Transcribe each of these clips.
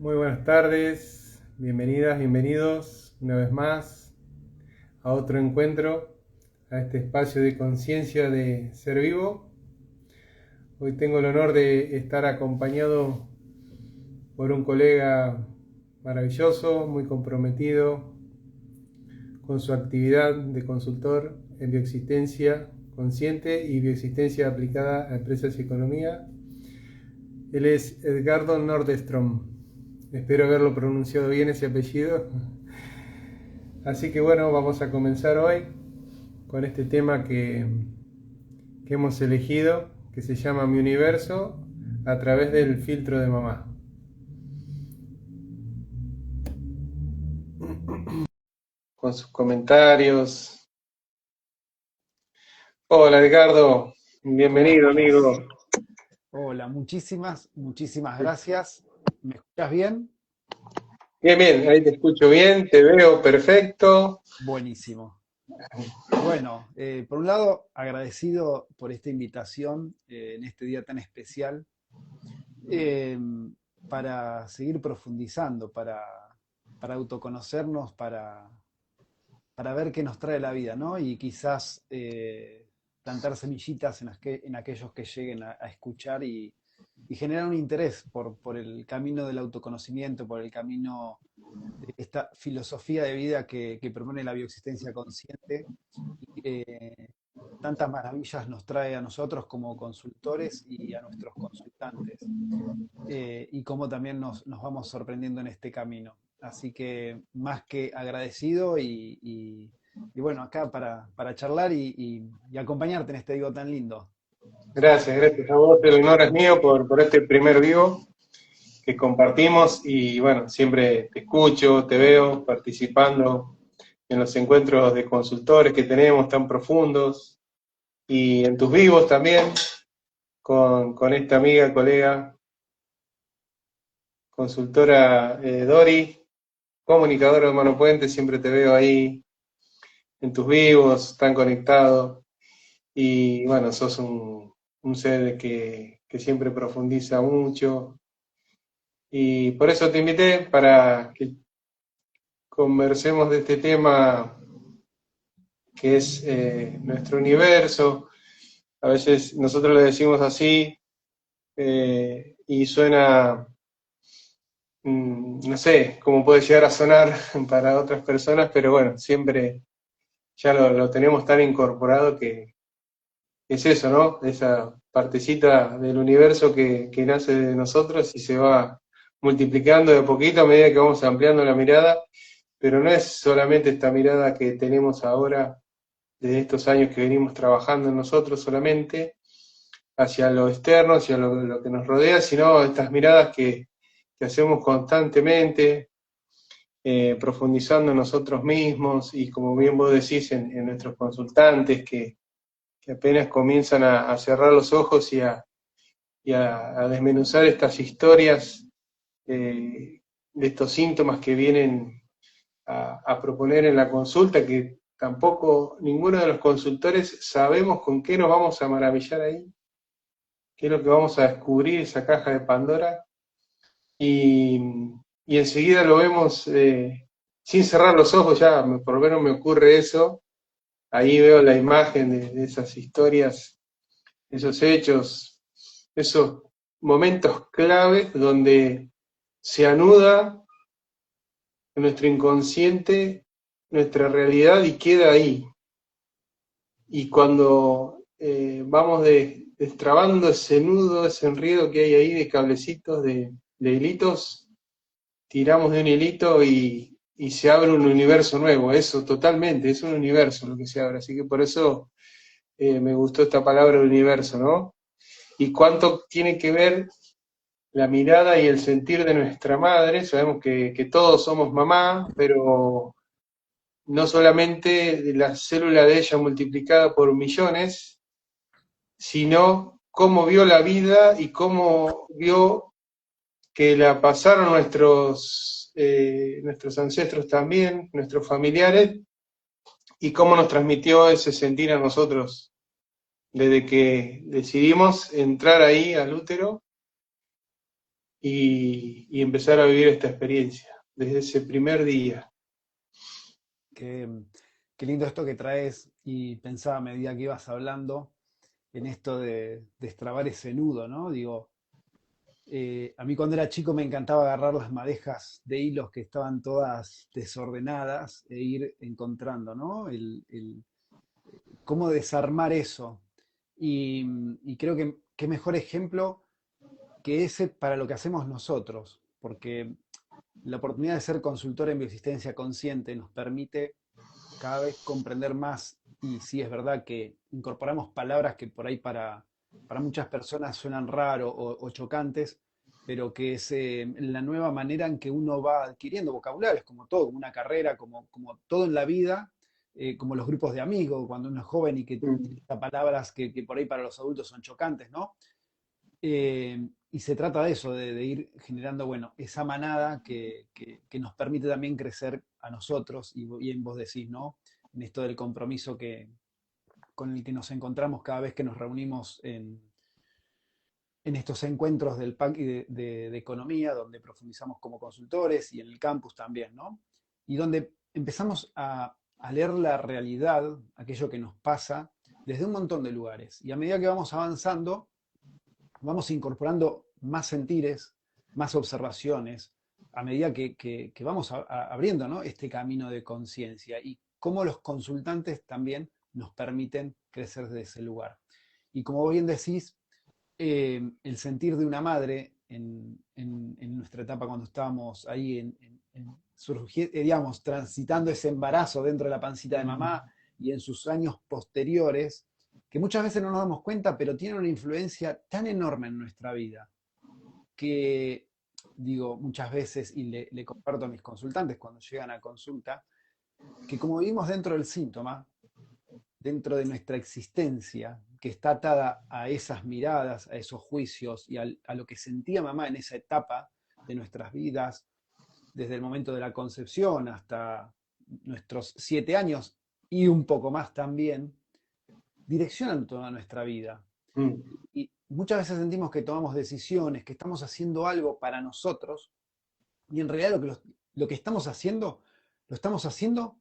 Muy buenas tardes, bienvenidas, bienvenidos una vez más a otro encuentro, a este espacio de conciencia de ser vivo. Hoy tengo el honor de estar acompañado por un colega maravilloso, muy comprometido con su actividad de consultor en bioexistencia consciente y bioexistencia aplicada a empresas y economía. Él es Edgardo Nordestrom. Espero haberlo pronunciado bien ese apellido. Así que bueno, vamos a comenzar hoy con este tema que hemos elegido, que se llama Mi Universo a través del filtro de mamá. Con sus comentarios. Hola Edgardo, ¿Cómo bienvenido estás? amigo. Hola, muchísimas gracias. ¿Me escuchas bien? Bien, bien, ahí te escucho bien, te veo perfecto. Buenísimo. Bueno, por un lado, agradecido por esta invitación en este día tan especial eh, para seguir profundizando, para autoconocernos, para ver qué nos trae la vida, ¿no? Y quizás plantar semillitas en aquellos que lleguen a escuchar y generar un interés por el camino del autoconocimiento, por el camino de esta filosofía de vida que propone la bioexistencia consciente y que tantas maravillas nos trae a nosotros como consultores y a nuestros consultantes, y cómo también nos vamos sorprendiendo en este camino. Así que más que agradecido y bueno, acá para charlar y acompañarte en este digo tan lindo. Gracias, gracias a vos, el honor es mío por este primer vivo que compartimos y bueno, siempre te escucho, te veo participando en los encuentros de consultores que tenemos tan profundos y en tus vivos también con esta amiga, colega, consultora Dori, comunicadora de Mano Puente, siempre te veo ahí en tus vivos, tan conectado y bueno, sos un ser que siempre profundiza mucho y por eso te invité para que conversemos de este tema que es nuestro universo. A veces nosotros le decimos así y suena, no sé cómo puede llegar a sonar para otras personas, pero bueno, siempre ya lo tenemos tan incorporado que es eso, ¿no? Esa partecita del universo que nace de nosotros y se va multiplicando de a poquito a medida que vamos ampliando la mirada, pero no es solamente esta mirada que tenemos ahora de estos años que venimos trabajando en nosotros solamente, hacia lo externo, hacia lo que nos rodea, sino estas miradas que hacemos constantemente, profundizando en nosotros mismos y como bien vos decís en nuestros consultantes que apenas comienzan a cerrar los ojos y a desmenuzar estas historias de estos síntomas que vienen a proponer en la consulta, que tampoco ninguno de los consultores sabemos con qué nos vamos a maravillar ahí, qué es lo que vamos a descubrir, esa caja de Pandora, y, y enseguida lo vemos sin cerrar los ojos, ya por lo menos me ocurre eso, ahí veo la imagen de esas historias, esos hechos, esos momentos claves donde se anuda en nuestro inconsciente nuestra realidad y queda ahí. Y cuando vamos destrabando ese nudo, ese enredo que hay ahí de cablecitos, de hilitos, tiramos de un hilito y se abre un universo nuevo. Eso totalmente, es un universo lo que se abre. Así que por eso me gustó esta palabra universo, ¿no? Y cuánto tiene que ver la mirada y el sentir de nuestra madre. Sabemos que todos somos mamá, pero no solamente de la célula de ella multiplicada por millones, sino cómo vio la vida y cómo vio que la pasaron nuestros ancestros también, nuestros familiares, y cómo nos transmitió ese sentir a nosotros desde que decidimos entrar ahí al útero y empezar a vivir esta experiencia desde ese primer día. Qué, qué lindo esto que traes, y pensaba a medida que ibas hablando en esto de destrabar ese nudo, ¿no? Digo, a mí cuando era chico me encantaba agarrar las madejas de hilos que estaban todas desordenadas e ir encontrando, ¿no? Cómo desarmar eso. Y creo que qué mejor ejemplo que ese para lo que hacemos nosotros, porque la oportunidad de ser consultor en bioexistencia consciente nos permite cada vez comprender más, y sí es verdad que incorporamos palabras que por ahí para muchas personas suenan raro o chocantes, pero que es la nueva manera en que uno va adquiriendo vocabulario, es como todo, como una carrera, como todo en la vida, como los grupos de amigos, cuando uno es joven y que Mm. utiliza palabras que por ahí para los adultos son chocantes, ¿no? Y se trata de eso, de ir generando, bueno, esa manada que nos permite también crecer a nosotros, y bien vos decís, ¿no? En esto del compromiso con el que nos encontramos cada vez que nos reunimos en estos encuentros del PAC y de economía, donde profundizamos como consultores, y en el campus también, ¿no? Y donde empezamos a leer la realidad, aquello que nos pasa, desde un montón de lugares. Y a medida que vamos avanzando, vamos incorporando más sentires, más observaciones, a medida que vamos abriendo, ¿no? Este camino de conciencia, y cómo los consultantes también nos permiten crecer desde ese lugar. Y como bien decís, el sentir de una madre en nuestra etapa cuando estábamos ahí digamos, transitando ese embarazo dentro de la pancita de mamá, y en sus años posteriores, que muchas veces no nos damos cuenta, pero tienen una influencia tan enorme en nuestra vida, que digo muchas veces, y le comparto a mis consultantes cuando llegan a consulta, que como vivimos dentro del síntoma, dentro de nuestra existencia, que está atada a esas miradas, a esos juicios y a lo que sentía mamá en esa etapa de nuestras vidas, desde el momento de la concepción hasta nuestros 7 años y un poco más también, direccionan toda nuestra vida. Mm. Y muchas veces sentimos que tomamos decisiones, que estamos haciendo algo para nosotros, y en realidad lo que estamos haciendo, lo estamos haciendo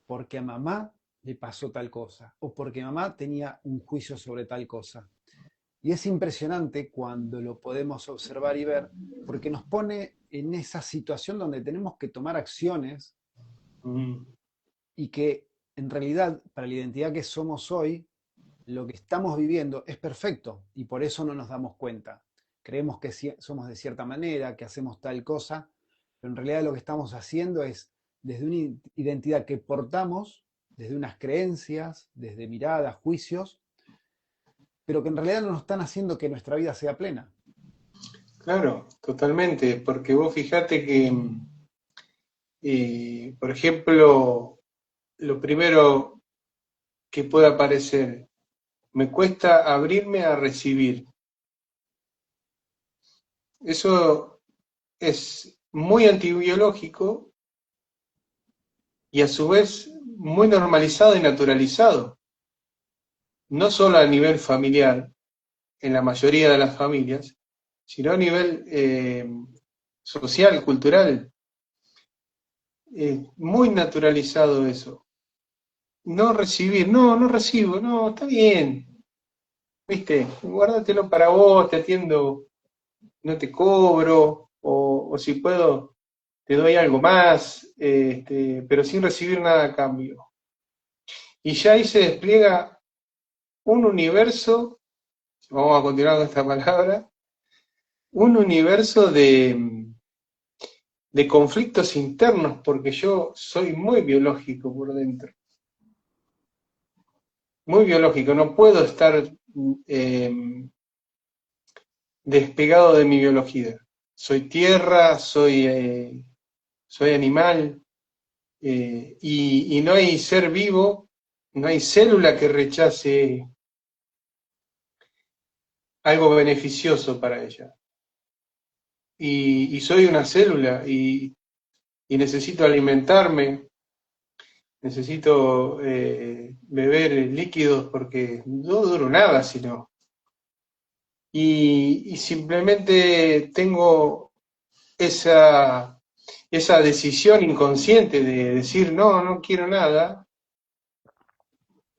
porque a mamá le pasó tal cosa, o porque mamá tenía un juicio sobre tal cosa. Y es impresionante cuando lo podemos observar y ver, porque nos pone en esa situación donde tenemos que tomar acciones, Mm. y que en realidad para la identidad que somos hoy, lo que estamos viviendo es perfecto, y por eso no nos damos cuenta. Creemos que somos de cierta manera, que hacemos tal cosa, pero en realidad lo que estamos haciendo es desde una identidad que portamos, desde unas creencias, desde miradas, juicios, pero que en realidad no nos están haciendo que nuestra vida sea plena. Claro, totalmente, porque vos fijate que, por ejemplo, lo primero que puede aparecer, me cuesta abrirme a recibir. Eso es muy antibiológico y a su vez muy normalizado y naturalizado, no solo a nivel familiar, en la mayoría de las familias, sino a nivel social, cultural. Muy naturalizado eso. No recibir, no, no recibo, no, está bien, viste, guárdatelo para vos, te atiendo, no te cobro, o si puedo, te doy algo más, pero sin recibir nada a cambio. Y ya ahí se despliega un universo, vamos a continuar con esta palabra, un universo de conflictos internos, porque yo soy muy biológico por dentro, muy biológico, no puedo estar despegado de mi biología. Soy tierra, soy animal, y no hay ser vivo, no hay célula que rechace algo beneficioso para ella. Y soy una célula y necesito alimentarme, necesito beber líquidos porque no duro nada si no. y simplemente tengo esa decisión inconsciente de decir, no, no quiero nada,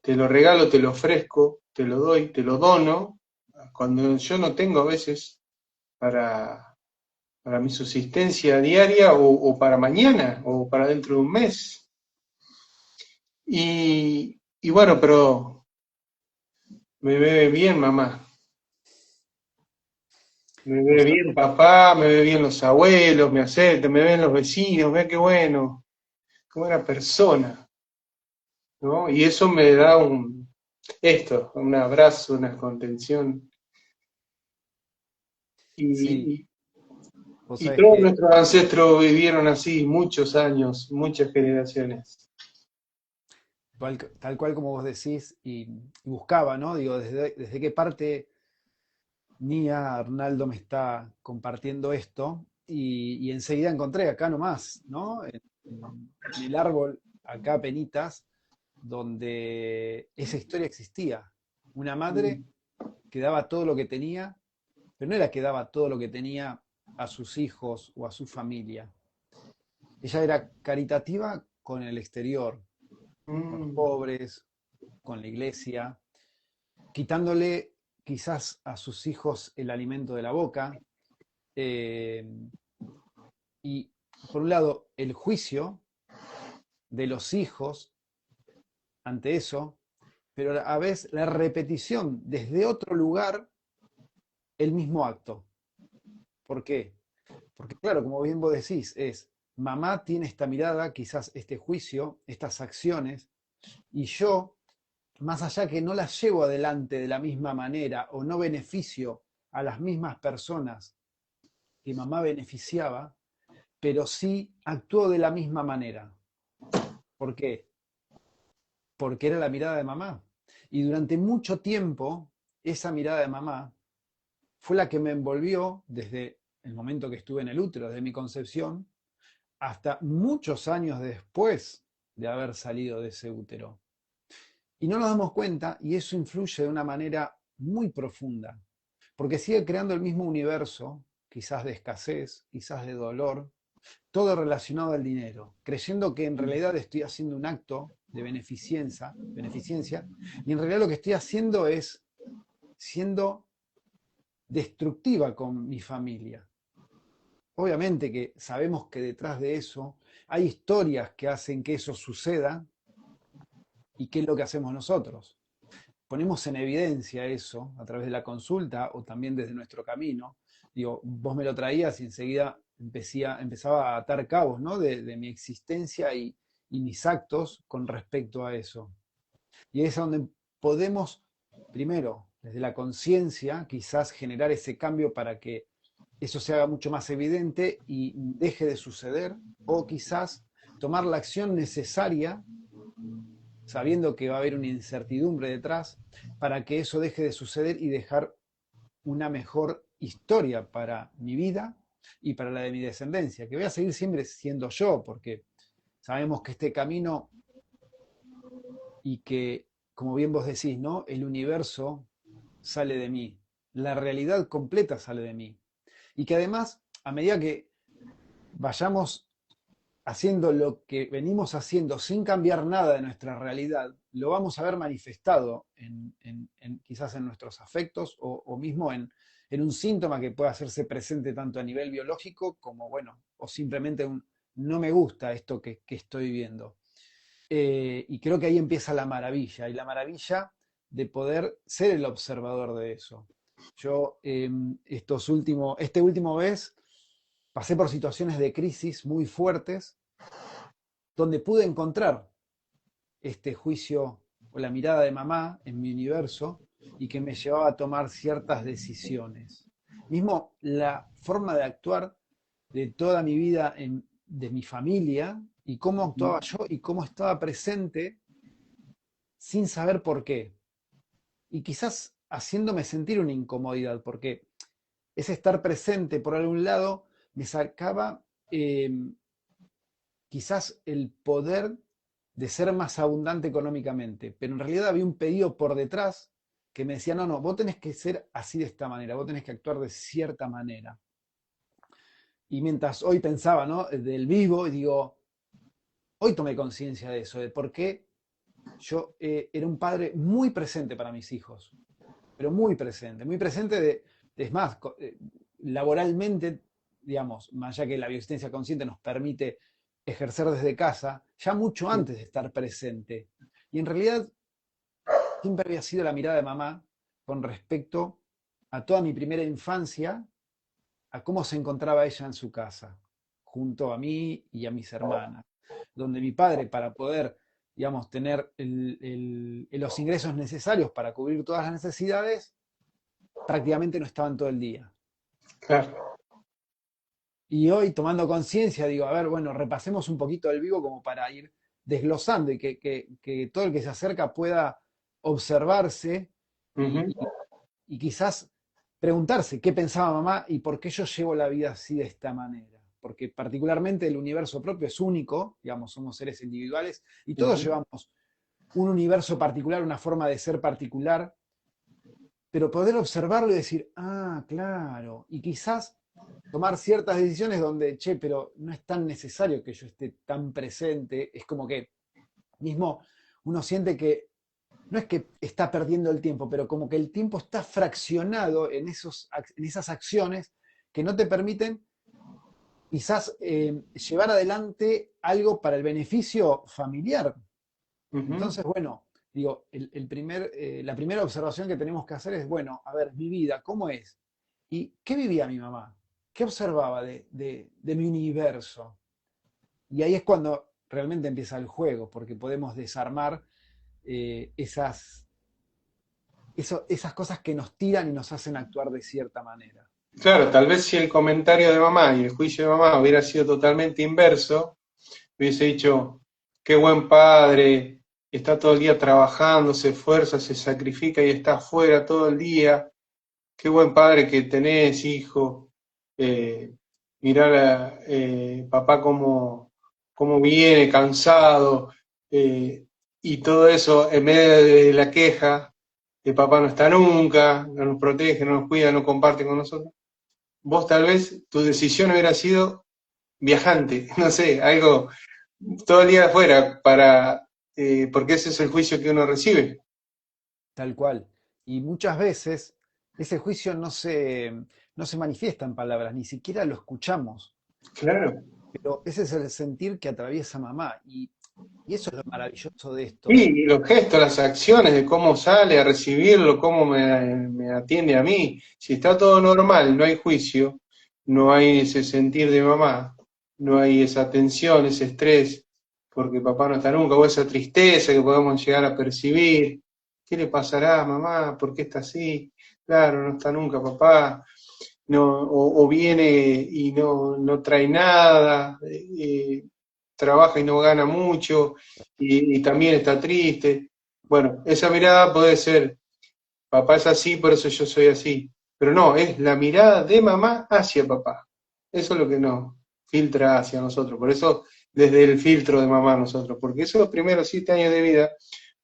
te lo regalo, te lo ofrezco, te lo doy, te lo dono, cuando yo no tengo a veces para, para mi subsistencia diaria o para mañana o para dentro de un mes. Y bueno, pero me ve bien mamá, me ve Vos bien papá, me ve bien los abuelos, me aceptan, me ven los vecinos, ve qué buena persona, ¿no? Y eso me da un abrazo, una contención. sí, Y, vos y sabés todos que nuestros ancestros vivieron así muchos años, muchas generaciones. tal cual como vos decís, y buscaba, ¿no? Digo, desde qué parte mía Arnaldo me está compartiendo esto, y enseguida encontré acá nomás, ¿no? En el árbol, acá penitas, donde esa historia existía. Una madre que daba todo lo que tenía, pero no era que daba todo lo que tenía a sus hijos o a su familia. Ella era caritativa con el exterior, con los Mm, pobres, con la iglesia, quitándole quizás a sus hijos el alimento de la boca. eh, y por un lado, el juicio de los hijos ante eso, pero a veces la repetición desde otro lugar el mismo acto. ¿Por qué? Porque claro, como bien vos decís, es mamá tiene esta mirada, quizás este juicio, estas acciones, y yo, más allá que no las llevo adelante de la misma manera o no beneficio a las mismas personas que mamá beneficiaba, pero sí actúo de la misma manera. ¿Por qué? Porque era la mirada de mamá. Y durante mucho tiempo, esa mirada de mamá fue la que me envolvió desde el momento que estuve en el útero, desde mi concepción, hasta muchos años después de haber salido de ese útero. Y no nos damos cuenta y eso influye de una manera muy profunda, porque sigue creando el mismo universo, quizás de escasez, quizás de dolor, todo relacionado al dinero, creyendo que en realidad estoy haciendo un acto de beneficencia, y en realidad lo que estoy haciendo es siendo destructiva con mi familia. Obviamente que sabemos que detrás de eso hay historias que hacen que eso suceda y qué es lo que hacemos nosotros. Ponemos en evidencia eso a través de la consulta o también desde nuestro camino. Digo, vos me lo traías y enseguida empezaba a atar cabos, ¿no? De mi existencia y mis actos con respecto a eso. Y es donde podemos, primero, desde la conciencia, quizás generar ese cambio para que eso se haga mucho más evidente y deje de suceder, o quizás tomar la acción necesaria, sabiendo que va a haber una incertidumbre detrás, para que eso deje de suceder y dejar una mejor historia para mi vida y para la de mi descendencia, que voy a seguir siempre siendo yo, porque sabemos que este camino y que, como bien vos decís, ¿no? El universo sale de mí, la realidad completa sale de mí. Y que además, a medida que vayamos haciendo lo que venimos haciendo sin cambiar nada de nuestra realidad, lo vamos a ver manifestado quizás en nuestros afectos o mismo en un síntoma que pueda hacerse presente tanto a nivel biológico como, bueno, o simplemente un no me gusta esto que estoy viendo. Y creo que ahí empieza la maravilla, y la maravilla de poder ser el observador de eso. Yo este último vez pasé por situaciones de crisis muy fuertes donde pude encontrar este juicio o la mirada de mamá en mi universo y que me llevaba a tomar ciertas decisiones. Mismo la forma de actuar de toda mi vida de mi familia y cómo actuaba yo y cómo estaba presente sin saber por qué. Y quizás haciéndome sentir una incomodidad, porque ese estar presente por algún lado me sacaba quizás el poder de ser más abundante económicamente, pero en realidad había un pedido por detrás que me decía, no, no, vos tenés que ser así de esta manera, vos tenés que actuar de cierta manera. Y mientras hoy pensaba, ¿no? Del vivo, y digo, hoy tomé conciencia de eso, de por qué yo era un padre muy presente para mis hijos, pero muy presente es más, laboralmente, digamos, más allá que la bioasistencia consciente nos permite ejercer desde casa, ya mucho antes de estar presente. Y en realidad siempre había sido la mirada de mamá con respecto a toda mi primera infancia, a cómo se encontraba ella en su casa, junto a mí y a mis hermanas, donde mi padre, para poder, digamos, tener los ingresos necesarios para cubrir todas las necesidades, prácticamente no estaban todo el día. Claro, Y hoy, tomando conciencia, digo, a ver, bueno, repasemos un poquito el vivo como para ir desglosando y que todo el que se acerca pueda observarse y, ujú, y- y quizás preguntarse qué pensaba mamá y por qué yo llevo la vida así de esta manera. Porque particularmente el universo propio es único, digamos, somos seres individuales y todos ujú. llevamos un universo particular, una forma de ser particular, pero poder observarlo y decir, ah, claro, y quizás tomar ciertas decisiones donde, che, pero no es tan necesario que yo esté tan presente, es como que mismo uno siente que no es que está perdiendo el tiempo, pero como que el tiempo está fraccionado en esas acciones que no te permiten quizás llevar adelante algo para el beneficio familiar. Ujú. Entonces, bueno, digo, la primera observación que tenemos que hacer es, bueno, a ver, mi vida, ¿cómo es? ¿Y qué vivía mi mamá? ¿Qué observaba de mi universo? Y ahí es cuando realmente empieza el juego, porque podemos desarmar esas, esas cosas que nos tiran y nos hacen actuar de cierta manera. Claro, tal vez si el comentario de mamá y el juicio de mamá hubiera sido totalmente inverso, hubiese dicho, qué buen padre, está todo el día trabajando, se esfuerza, se sacrifica y está afuera todo el día, qué buen padre que tenés, hijo, eh, mirar a papá cómo viene, cansado, y todo eso en medio de la queja, de papá no está nunca, no nos protege, no nos cuida, no comparte con nosotros. Vos tal vez tu decisión hubiera sido viajante, no sé, algo todo el día afuera, porque ese es el juicio que uno recibe. Tal cual. Y muchas veces ese juicio no se manifiesta en palabras, ni siquiera lo escuchamos. Claro. Pero ese es el sentir que atraviesa mamá. Y eso es lo maravilloso de esto. Y los gestos, las acciones de cómo sale a recibirlo, cómo me atiende a mí. Si está todo normal, no hay juicio, no hay ese sentir de mamá, no hay esa tensión, ese estrés, porque papá no está nunca, o esa tristeza que podemos llegar a percibir. ¿Qué le pasará, mamá? ¿Por qué está así? Claro, no está nunca papá. No, o viene y no trae nada, trabaja y no gana mucho, y también está triste. Bueno, esa mirada puede ser, papá es así, por eso yo soy así. Pero no, es la mirada de mamá hacia papá. Eso es lo que nos filtra hacia nosotros. Por eso, desde el filtro de mamá nosotros, porque esos primeros 7 años de vida,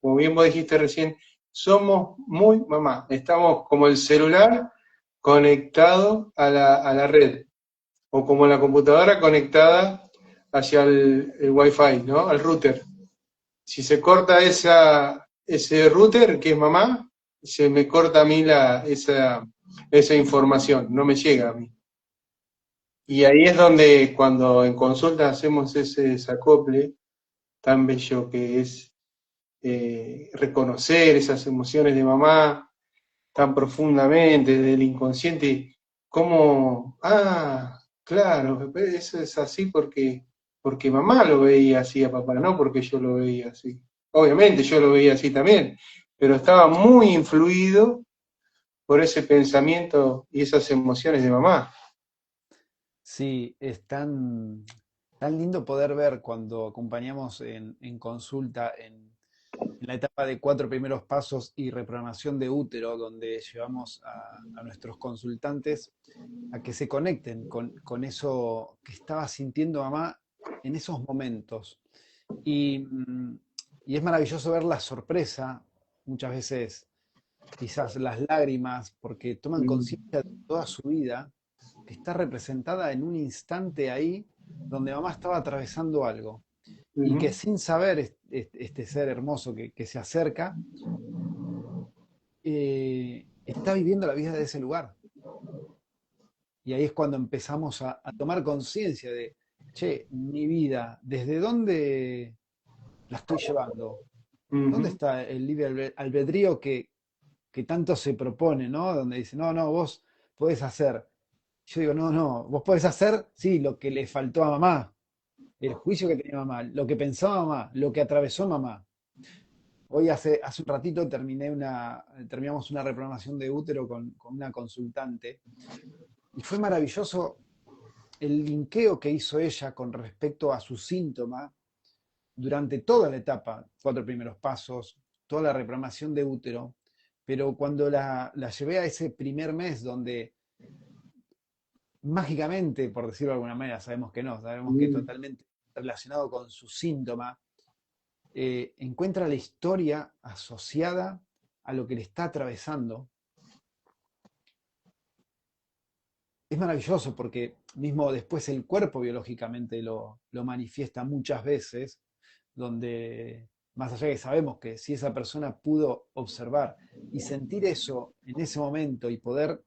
como bien vos dijiste recién, somos muy mamá. Estamos como el celular conectado a la red, o como la computadora conectada hacia el Wi-Fi, ¿no? Al router. Si se corta ese router, que es mamá, se me corta a mí esa información, no me llega a mí. Y ahí es donde cuando en consulta hacemos ese desacople tan bello que es reconocer esas emociones de mamá tan profundamente desde el inconsciente, como, claro, eso es así porque mamá lo veía así a papá, no porque yo lo veía así. Obviamente yo lo veía así también, pero estaba muy influido por ese pensamiento y esas emociones de mamá. Sí, es tan lindo poder ver cuando acompañamos en consulta en la etapa de 4 primeros pasos y reprogramación de útero, donde llevamos a nuestros consultantes a que se conecten con eso que estaba sintiendo mamá en esos momentos. Y, y es maravilloso ver la sorpresa, muchas veces quizás las lágrimas, porque toman Mm, conciencia de toda su vida, que está representada en un instante ahí donde mamá estaba atravesando algo. Y que ujú, sin saber este ser hermoso que se acerca, está viviendo la vida de ese lugar. Y ahí es cuando empezamos a tomar conciencia de, che, mi vida, ¿desde dónde la estoy llevando? ¿Dónde ujú, está el libre albedrío que tanto se propone, ¿no? Donde dice, no, no, vos podés hacer. Yo digo, no, no, vos podés hacer, sí, lo que le faltó a mamá, el juicio que tenía mamá, lo que pensaba mamá, lo que atravesó mamá. Hoy hace un ratito terminamos una reprogramación de útero con una consultante y fue maravilloso el linkeo que hizo ella con respecto a su síntoma durante toda la etapa, 4 primeros pasos, toda la reprogramación de útero, pero cuando la llevé a ese primer mes donde mágicamente, por decirlo de alguna manera, sabemos que no, sabemos que mm. totalmente relacionado con su síntoma, encuentra la historia asociada a lo que le está atravesando. Es maravilloso porque mismo después el cuerpo biológicamente lo manifiesta muchas veces, donde más allá de que sabemos que si esa persona pudo observar y sentir eso en ese momento y poder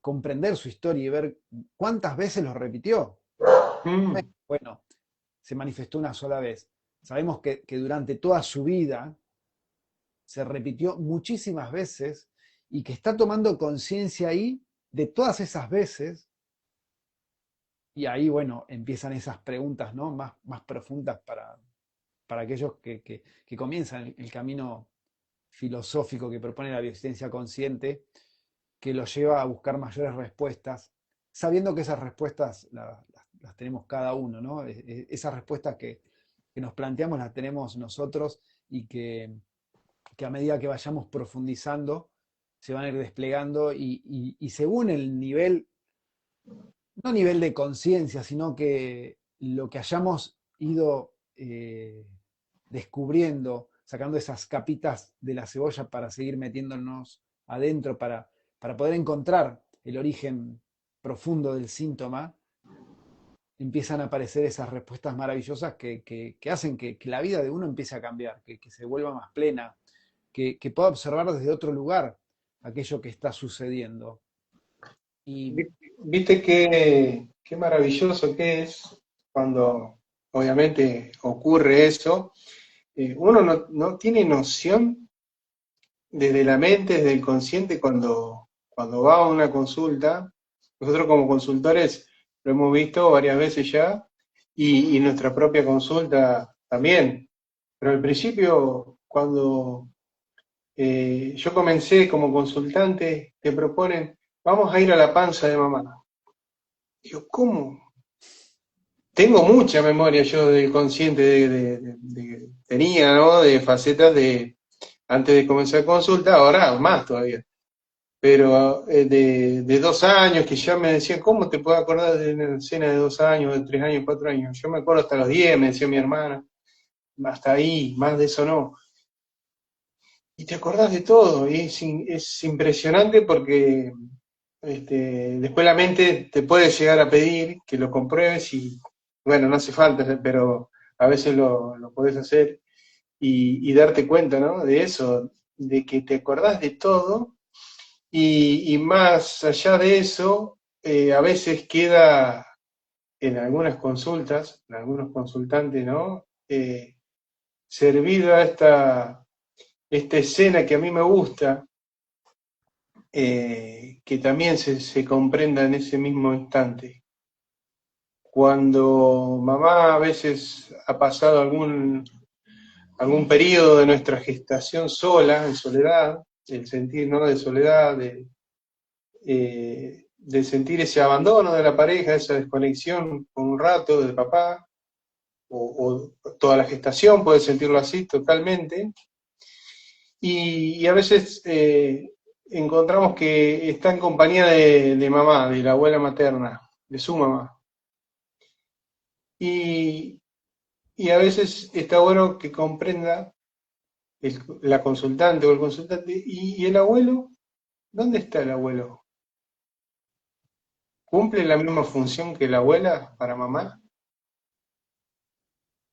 comprender su historia y ver cuántas veces lo repitió. No es, Mm. bueno, se manifestó una sola vez. Sabemos que durante toda su vida se repitió muchísimas veces y que está tomando conciencia ahí de todas esas veces. Y ahí, bueno, empiezan esas preguntas, ¿no? Más profundas para aquellos que comienzan el camino filosófico que propone la bioexistencia consciente, que los lleva a buscar mayores respuestas, sabiendo que esas respuestas las tenemos cada uno, ¿no? Esas respuestas que nos planteamos las tenemos nosotros y que a medida que vayamos profundizando se van a ir desplegando y según el nivel, no nivel de conciencia, sino que lo que hayamos ido descubriendo, sacando esas capitas de la cebolla para seguir metiéndonos adentro, para poder encontrar el origen profundo del síntoma, empiezan a aparecer esas respuestas maravillosas que hacen que la vida de uno empiece a cambiar, que se vuelva más plena, que pueda observar desde otro lugar aquello que está sucediendo. Y Viste qué maravilloso que es cuando obviamente ocurre eso. Uno no tiene noción desde la mente, desde el consciente, cuando va a una consulta. Nosotros como consultores lo hemos visto varias veces ya, y nuestra propia consulta también. Pero al principio, cuando yo comencé como consultante, te proponen, vamos a ir a la panza de mamá. Digo, ¿cómo? Tengo mucha memoria yo del consciente tenía, ¿no? De facetas de antes de comenzar consulta, ahora más todavía. Pero de 2 años que ya me decían, ¿cómo te puedo acordar de una escena de 2 años, de 3 años, 4 años? Yo me acuerdo hasta los 10, me decía mi hermana, hasta ahí, más de eso no. Y te acordás de todo, y es impresionante porque después la mente te puede llegar a pedir que lo compruebes y, bueno, no hace falta, pero a veces lo podés hacer y darte cuenta, ¿no? De eso, de que te acordás de todo y más allá de eso, a veces queda en algunas consultas, en algunos consultantes, ¿no? Servida esta escena que a mí me gusta, que también se comprenda en ese mismo instante. Cuando mamá a veces ha pasado algún periodo de nuestra gestación sola, en soledad, el sentir, ¿no? De soledad, de sentir ese abandono de la pareja, esa desconexión por un rato del papá, o toda la gestación puede sentirlo así totalmente, y a veces encontramos que está en compañía de mamá, de la abuela materna, de su mamá. Y, y a veces está bueno que comprenda la consultante o el consultante. ¿Y el abuelo? ¿Dónde está el abuelo? ¿Cumple la misma función que la abuela para mamá?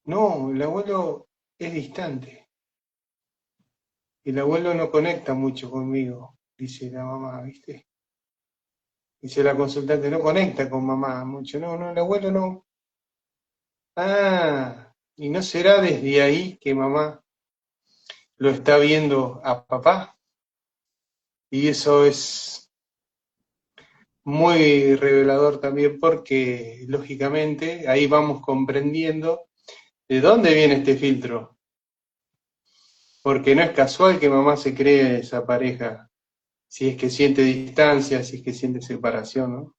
No, el abuelo es distante. El abuelo no conecta mucho conmigo, dice la mamá, ¿viste? Dice la consultante, no conecta con mamá mucho. No, no, el abuelo no. Ah, ¿y no será desde ahí que mamá lo está viendo a papá? Y eso es muy revelador también porque, lógicamente, ahí vamos comprendiendo de dónde viene este filtro. Porque no es casual que mamá se cree esa pareja, si es que siente distancia, si es que siente separación, ¿no?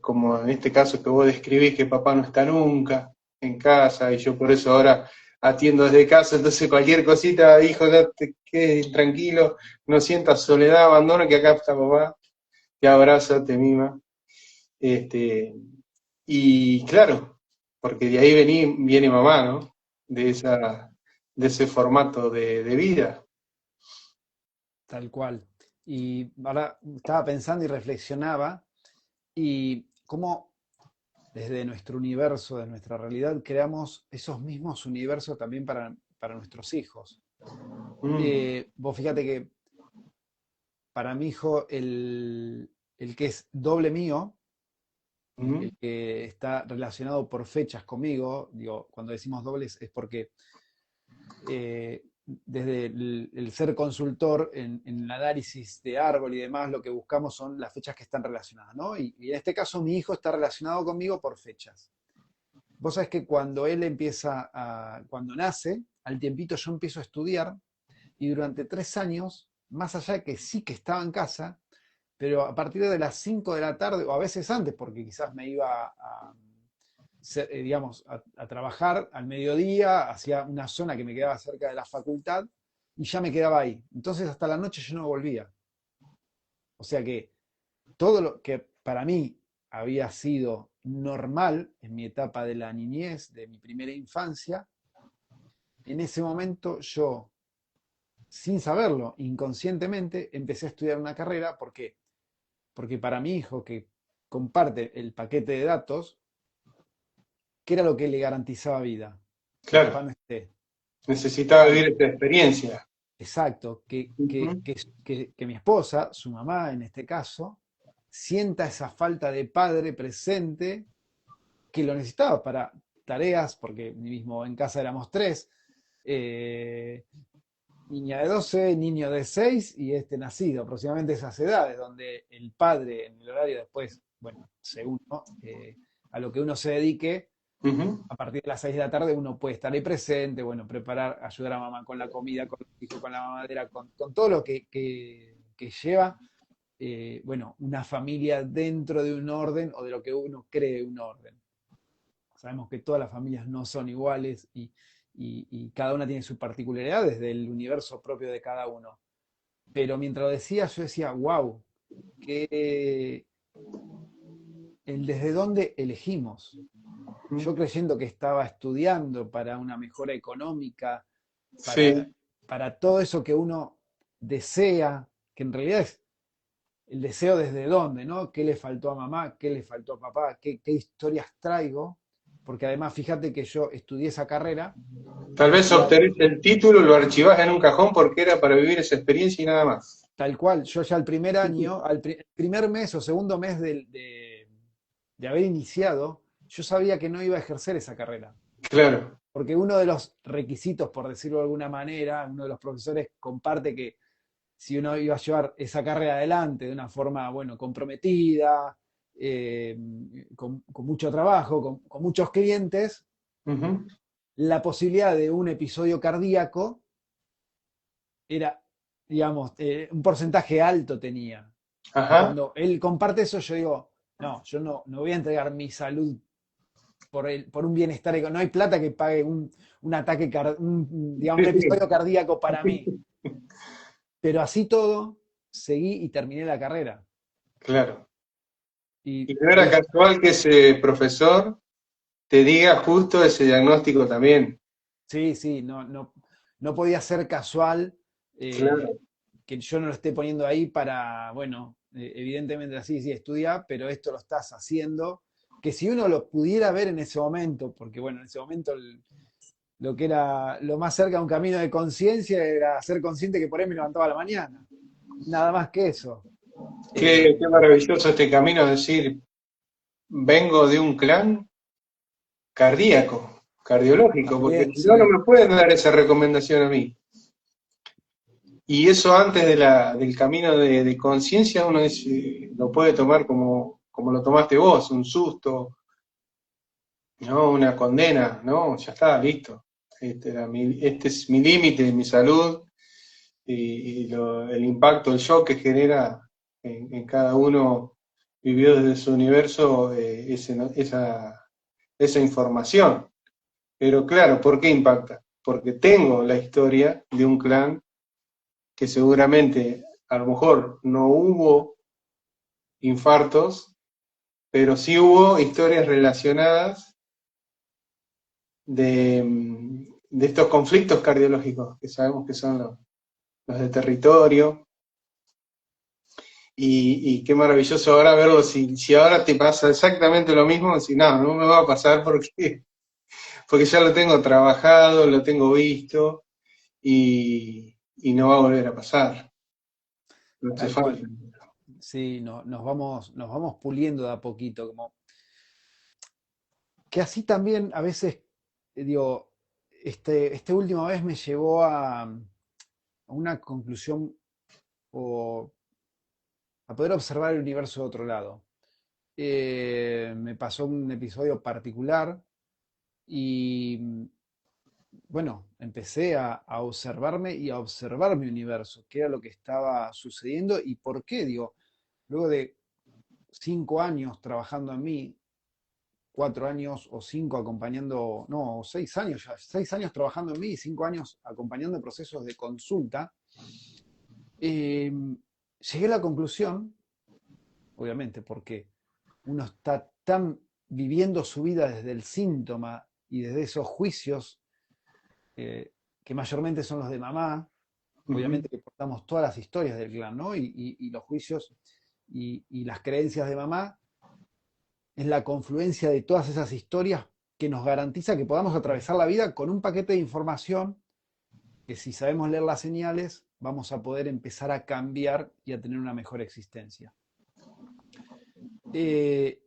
Como en este caso que vos describís, que papá no está nunca en casa y yo por eso ahora atiendo desde casa, entonces cualquier cosita, hijo, no te quedes tranquilo, no sientas soledad, abandono, que acá está papá, te abraza, te mima. Este, y claro, porque de ahí viene mamá, ¿no? De ese formato de vida. Tal cual. Y ahora estaba pensando y reflexionaba y cómo desde nuestro universo, de nuestra realidad, creamos esos mismos universos también para nuestros hijos. Mm, Vos fíjate que para mi hijo, el que es doble mío, mm, el que está relacionado por fechas conmigo, digo, cuando decimos dobles es porque desde el ser consultor en el análisis de árbol y demás, lo que buscamos son las fechas que están relacionadas, ¿no? Y en este caso mi hijo está relacionado conmigo por fechas. Vos sabés que cuando él cuando nace, al tiempito yo empiezo a estudiar y durante 3 años, más allá de que sí que estaba en casa, pero a partir de las 5 de la tarde, o a veces antes, porque quizás me iba digamos, a trabajar al mediodía, hacia una zona que me quedaba cerca de la facultad, y ya me quedaba ahí. Entonces hasta la noche yo no volvía. O sea que todo lo que para mí había sido normal en mi etapa de la niñez, de mi primera infancia, en ese momento yo, sin saberlo, inconscientemente, empecé a estudiar una carrera porque para mi hijo que comparte el paquete de datos, ¿qué era lo que le garantizaba vida? Que papá claro, no esté. necesitaba vivir esta experiencia. Exacto, Ujú. que mi esposa, su mamá en este caso, sienta esa falta de padre presente que lo necesitaba para tareas, porque mismo en casa éramos tres, eh, niña de 12, niño de 6 y este nacido, aproximadamente esas edades, donde el padre en el horario después, bueno, según ¿no? A lo que uno se dedique, Ujú. a partir de las 6 de la tarde uno puede estar ahí presente, bueno, preparar, ayudar a mamá con la comida, con el hijo, con la mamadera, con todo lo que lleva, bueno, una familia dentro de un orden o de lo que uno cree un orden. Sabemos que todas las familias no son iguales y cada una tiene su particularidad desde el universo propio de cada uno. Pero mientras lo decía, yo decía, wow, que el desde dónde elegimos. Yo creyendo que estaba estudiando para una mejora económica, para, Sí, para todo eso que uno desea, que en realidad es el deseo desde dónde, ¿no? ¿Qué le faltó a mamá? ¿Qué le faltó a papá? ¿Qué historias traigo? Porque además, fíjate que yo estudié esa carrera tal vez y obtenés el título, lo archivás en un cajón porque era para vivir esa experiencia y nada más. tal cual, yo ya el primer año, primer mes o segundo mes de haber iniciado, yo sabía que no iba a ejercer esa carrera. Claro. Porque uno de los requisitos, por decirlo de alguna manera, uno de los profesores comparte que si uno iba a llevar esa carrera adelante de una forma, bueno, comprometida, eh, con mucho trabajo, con muchos clientes, Ujú. la posibilidad de un episodio cardíaco era, digamos, un porcentaje alto tenía. Y Ajá. cuando él comparte eso, yo digo, no, yo no voy a entregar mi salud por un bienestar económico. No hay plata que pague un ataque, digamos, Sí, un sí. episodio cardíaco para mí. Pero así todo, seguí y terminé la carrera. Claro. Y Y no era es, casual que ese profesor te diga justo ese diagnóstico también. sí, sí, no, no. no podía ser casual Claro. que yo no lo esté poniendo ahí para, bueno, evidentemente así, sí, estudia, pero esto lo estás haciendo, que si uno lo pudiera ver en ese momento, porque bueno, en ese momento lo que era lo más cerca de un camino de conciencia era ser consciente que por ahí me levantaba a la mañana, nada más que eso. Qué maravilloso este camino, es decir, vengo de un clan cardíaco, cardiológico, porque También, si no, no sí, me pueden dar esa recomendación a mí. Y eso antes del camino de conciencia, uno lo puede tomar como lo tomaste vos, un susto, ¿no? Una condena, ¿no? Ya está, listo. Este es mi límite, mi salud, el impacto, el shock que genera en cada uno vivió desde su universo esa información. Pero claro, ¿por qué impacta? Porque tengo la historia de un clan que seguramente a lo mejor no hubo infartos, pero sí hubo historias relacionadas de estos conflictos cardiológicos, que sabemos que son los de territorio. Y qué maravilloso ahora verlo, si ahora te pasa exactamente lo mismo, si no, no me va a pasar porque ya lo tengo trabajado, lo tengo visto y no va a volver a pasar. No hace tal falta. cual. Sí, no, nos vamos puliendo de a poquito, como que así también a veces, digo, este última vez me llevó a una conclusión o a poder observar el universo de otro lado. Me pasó un episodio particular y, bueno, empecé a observarme y a observar mi universo, qué era lo que estaba sucediendo y por qué, digo, luego de 5 años trabajando en mí, 4 años o 5 acompañando, no, 6 años ya, 6 años trabajando en mí y 5 años acompañando procesos de consulta, eh, llegué a la conclusión, obviamente, porque uno está tan viviendo su vida desde el síntoma y desde esos juicios que mayormente son los de mamá, Ujú. obviamente que portamos todas las historias del clan, ¿no? Y los juicios y las creencias de mamá es la confluencia de todas esas historias que nos garantiza que podamos atravesar la vida con un paquete de información que si sabemos leer las señales vamos a poder empezar a cambiar y a tener una mejor existencia. Eh,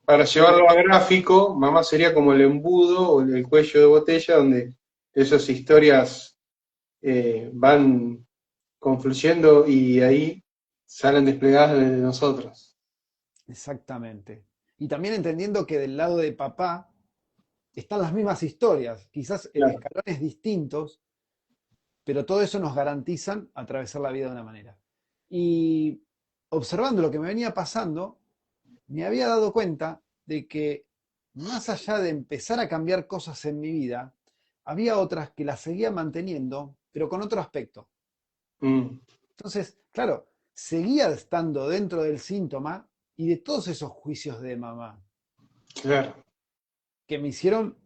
Para pero llevarlo a gráfico, mamá sería como el embudo o el cuello de botella donde esas historias van confluyendo y ahí salen desplegadas desde nosotros. exactamente. Y también entendiendo que del lado de papá están las mismas historias, quizás en Claro. escalones distintos, pero todo eso nos garantizan atravesar la vida de una manera. Y observando lo que me venía pasando, me había dado cuenta de que más allá de empezar a cambiar cosas en mi vida, había otras que las seguía manteniendo, pero con otro aspecto. Mm, Entonces, claro, seguía estando dentro del síntoma y de todos esos juicios de mamá claro. que me hicieron,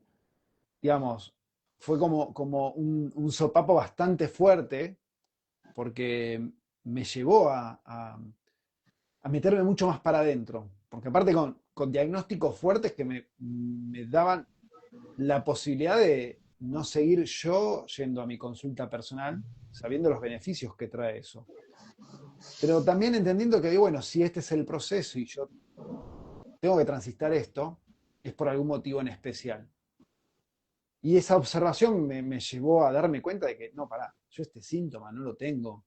digamos, fue como un sopapo bastante fuerte porque me llevó a meterme mucho más para adentro. Porque aparte con diagnósticos fuertes que me daban la posibilidad de no seguir yo yendo a mi consulta personal, sabiendo los beneficios que trae eso. Pero también entendiendo que, bueno, si este es el proceso y yo tengo que transitar esto, es por algún motivo en especial. Y esa observación me llevó a darme cuenta de que, no, pará, yo este síntoma no lo tengo.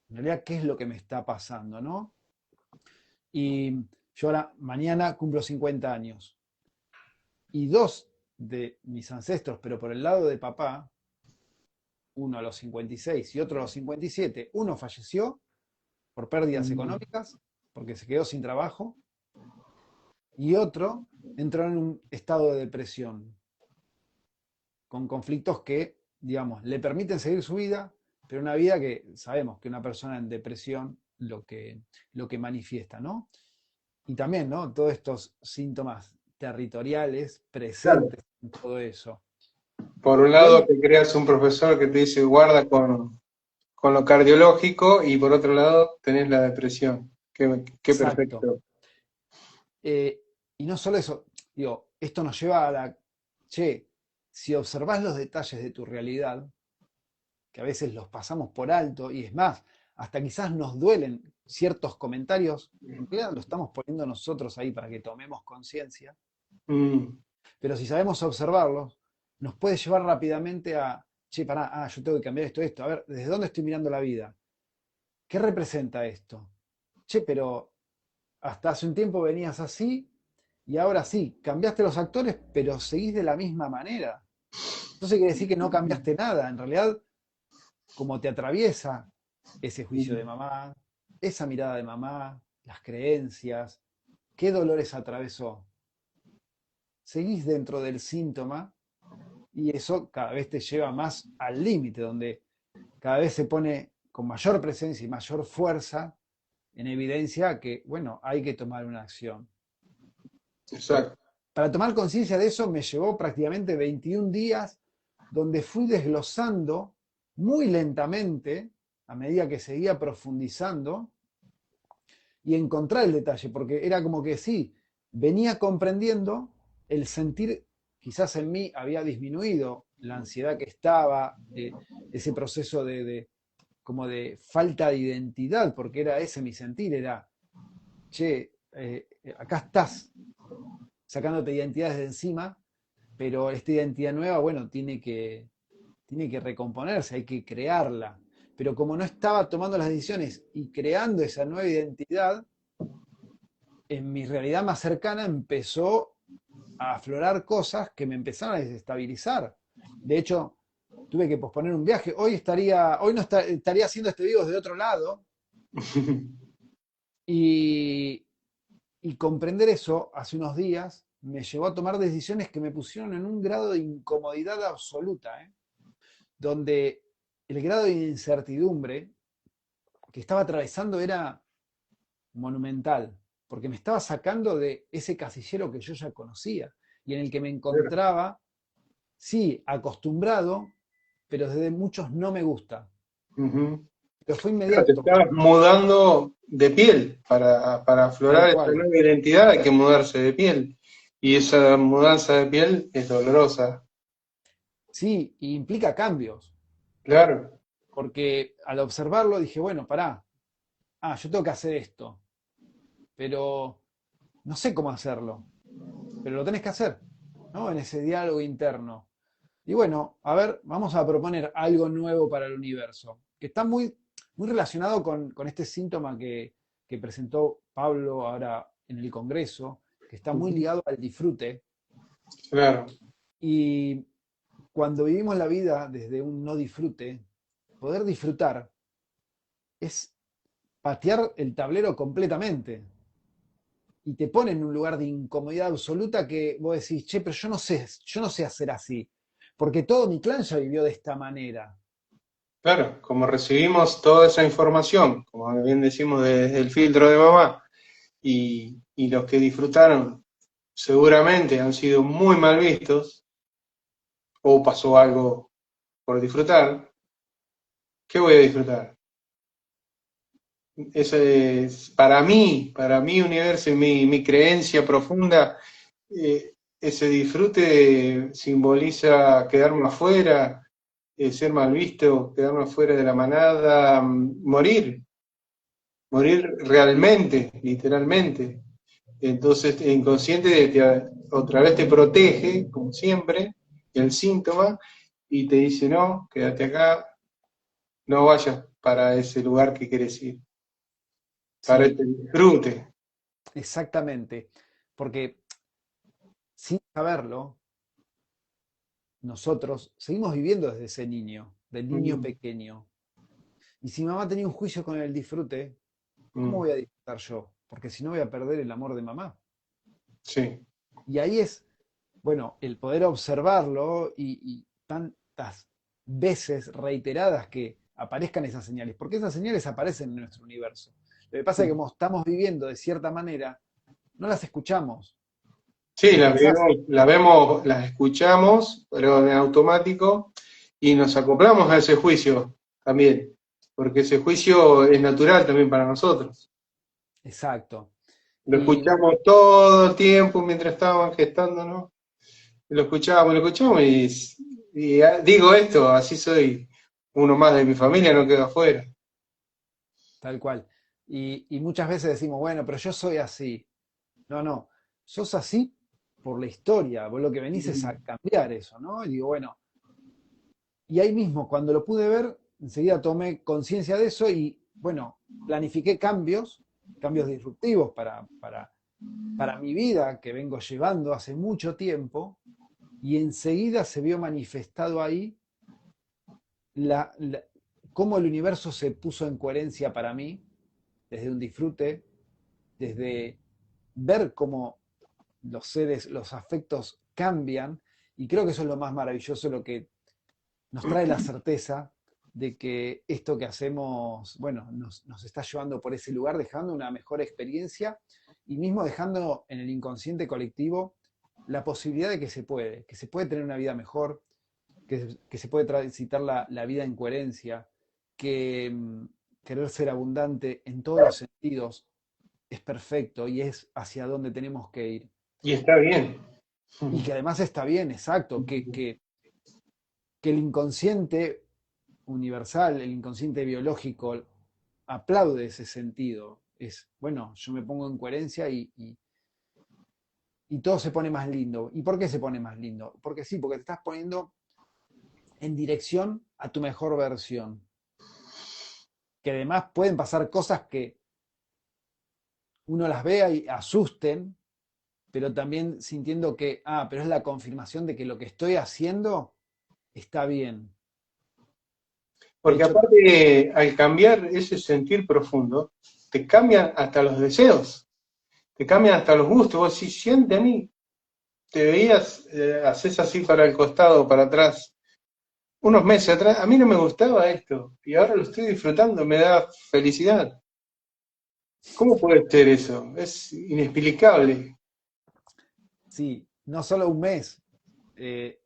En realidad, ¿qué es lo que me está pasando, no? Y yo ahora, mañana cumplo 50 años. Y dos de mis ancestros, pero por el lado de papá, uno a los 56 y otro a los 57, uno falleció por pérdidas Mm, económicas, porque se quedó sin trabajo, y otro entró en un estado de depresión, con conflictos que, digamos, le permiten seguir su vida, pero una vida que sabemos que una persona en depresión lo que manifiesta, ¿no? Y también, ¿no? Todos estos síntomas territoriales claro. presentes en todo eso. Por un Y lado ahí, te creas un profesor que te dice guarda con lo cardiológico y por otro lado tenés la depresión. Qué exacto. perfecto. Eh, y no solo eso, digo, esto nos lleva a la, che, si observás los detalles de tu realidad, que a veces los pasamos por alto, y es más, hasta quizás nos duelen ciertos comentarios, en realidad lo estamos poniendo nosotros ahí para que tomemos conciencia, Mm, pero si sabemos observarlos, nos puede llevar rápidamente a, che, pará, yo tengo que cambiar esto, a ver, ¿desde dónde estoy mirando la vida? ¿Qué representa esto? Che, pero hasta hace un tiempo venías así y ahora sí, cambiaste los actores, pero seguís de la misma manera. Entonces quiere decir que no cambiaste nada. En realidad, como te atraviesa ese juicio de mm, mamá, esa mirada de mamá, las creencias, qué dolores atravesó, seguís dentro del síntoma y eso cada vez te lleva más al límite, donde cada vez se pone con mayor presencia y mayor fuerza en evidencia que, bueno, hay que tomar una acción. Pero exacto. para tomar conciencia de eso me llevó prácticamente 21 días donde fui desglosando muy lentamente, a medida que seguía profundizando, y encontrar el detalle, porque era como que sí, venía comprendiendo el sentir, quizás en mí había disminuido la ansiedad que estaba, ese proceso como de falta de identidad, porque era ese mi sentir, era, che, acá estás sacándote identidades de encima, pero esta identidad nueva, bueno, tiene que recomponerse, hay que crearla. Pero como no estaba tomando las decisiones y creando esa nueva identidad, en mi realidad más cercana empezó a aflorar cosas que me empezaron a desestabilizar. De hecho, tuve que posponer un viaje. Hoy no estaría haciendo este video desde otro lado y, y comprender eso hace unos días me llevó a tomar decisiones que me pusieron en un grado de incomodidad absoluta, ¿eh? Donde el grado de incertidumbre que estaba atravesando era monumental, porque me estaba sacando de ese casillero que yo ya conocía y en el que me encontraba, sí, acostumbrado, pero desde muchos no me gusta. Ujú. Pero fue Claro, te inmediato, estás mudando de piel. Para tal aflorar esa cual. nueva identidad hay que mudarse de piel. Y esa mudanza de piel es dolorosa. Sí, y implica cambios, Claro, porque al observarlo dije, bueno, pará, yo tengo que hacer esto, pero no sé cómo hacerlo, pero lo tenés que hacer, ¿no? En ese diálogo interno. Y bueno, a ver, vamos a proponer algo nuevo para el universo, que está muy relacionado con este síntoma que presentó Pablo ahora en el Congreso, que está muy ligado al disfrute. claro. Y cuando vivimos la vida desde un no disfrute, poder disfrutar es patear el tablero completamente y te pone en un lugar de incomodidad absoluta que vos decís, che, pero yo no sé hacer así, porque todo mi clan ya vivió de esta manera. Claro, como recibimos toda esa información, como bien decimos, desde el filtro de mamá, y los que disfrutaron seguramente han sido muy mal vistos, o pasó algo por disfrutar, ¿qué voy a disfrutar? Ese es, para mi universo y mi creencia profunda, ese disfrute simboliza quedarme afuera, ser mal visto, quedarme afuera de la manada, morir realmente, literalmente. Entonces, el inconsciente otra vez te protege, como siempre, el síntoma, y te dice, no, quédate acá, no vayas para ese lugar que quieres ir, para Sí, este disfrute. exactamente. Porque sin saberlo, nosotros seguimos viviendo desde ese niño, del niño Mm, pequeño. Y si mamá tenía un juicio con el disfrute, ¿cómo mm, voy a disfrutar yo? Porque si no voy a perder el amor de mamá. sí, Y ahí es, bueno, el poder observarlo y tantas veces reiteradas que aparezcan esas señales, porque esas señales aparecen en nuestro universo. Lo que pasa es que como estamos viviendo de cierta manera, no las escuchamos. Sí, ¿Lo pensás? las vemos, las escuchamos, pero en automático, y nos acoplamos a ese juicio también, porque ese juicio es natural también para nosotros. Exacto. Lo Y escuchamos todo el tiempo mientras estaban gestándonos, lo escuchamos digo esto, así soy uno más de mi familia, no quedo afuera. tal cual. Y muchas veces decimos, bueno, pero yo soy así. No, no, sos así por la historia. Vos lo que venís es a cambiar eso, ¿no? Y digo, bueno, y ahí mismo, cuando lo pude ver, enseguida tomé conciencia de eso y, bueno, planifiqué cambios, cambios disruptivos para mi vida que vengo llevando hace mucho tiempo, y enseguida se vio manifestado ahí la, la- cómo el universo se puso en coherencia para mí, desde un disfrute, desde ver cómo los seres, los afectos cambian, y creo que eso es lo más maravilloso, lo que nos trae la certeza de que esto que hacemos, bueno, nos está llevando por ese lugar, dejando una mejor experiencia y mismo dejando en el inconsciente colectivo la posibilidad de que se puede tener una vida mejor, que se puede transitar la vida en coherencia, que querer ser abundante en todos los sentidos es perfecto y es hacia donde tenemos que ir. Y está bien. Y que además está bien, exacto, que el inconsciente universal, el inconsciente biológico, aplaude ese sentido. Es, bueno, yo me pongo en coherencia y todo se pone más lindo. ¿Y por qué se pone más lindo? Porque sí, porque te estás poniendo en dirección a tu mejor versión. Que además pueden pasar cosas que uno las vea y asusten, pero también sintiendo que, pero es la confirmación de que lo que estoy haciendo está bien. De Porque hecho, aparte, al cambiar ese sentir profundo, te cambian hasta los deseos, te cambian hasta los gustos. Vos si siente a mí, te veías, haces así para el costado, para atrás, unos meses atrás, a mí no me gustaba esto, y ahora lo estoy disfrutando, me da felicidad. ¿Cómo puede ser eso? Es inexplicable. sí, no solo un mes.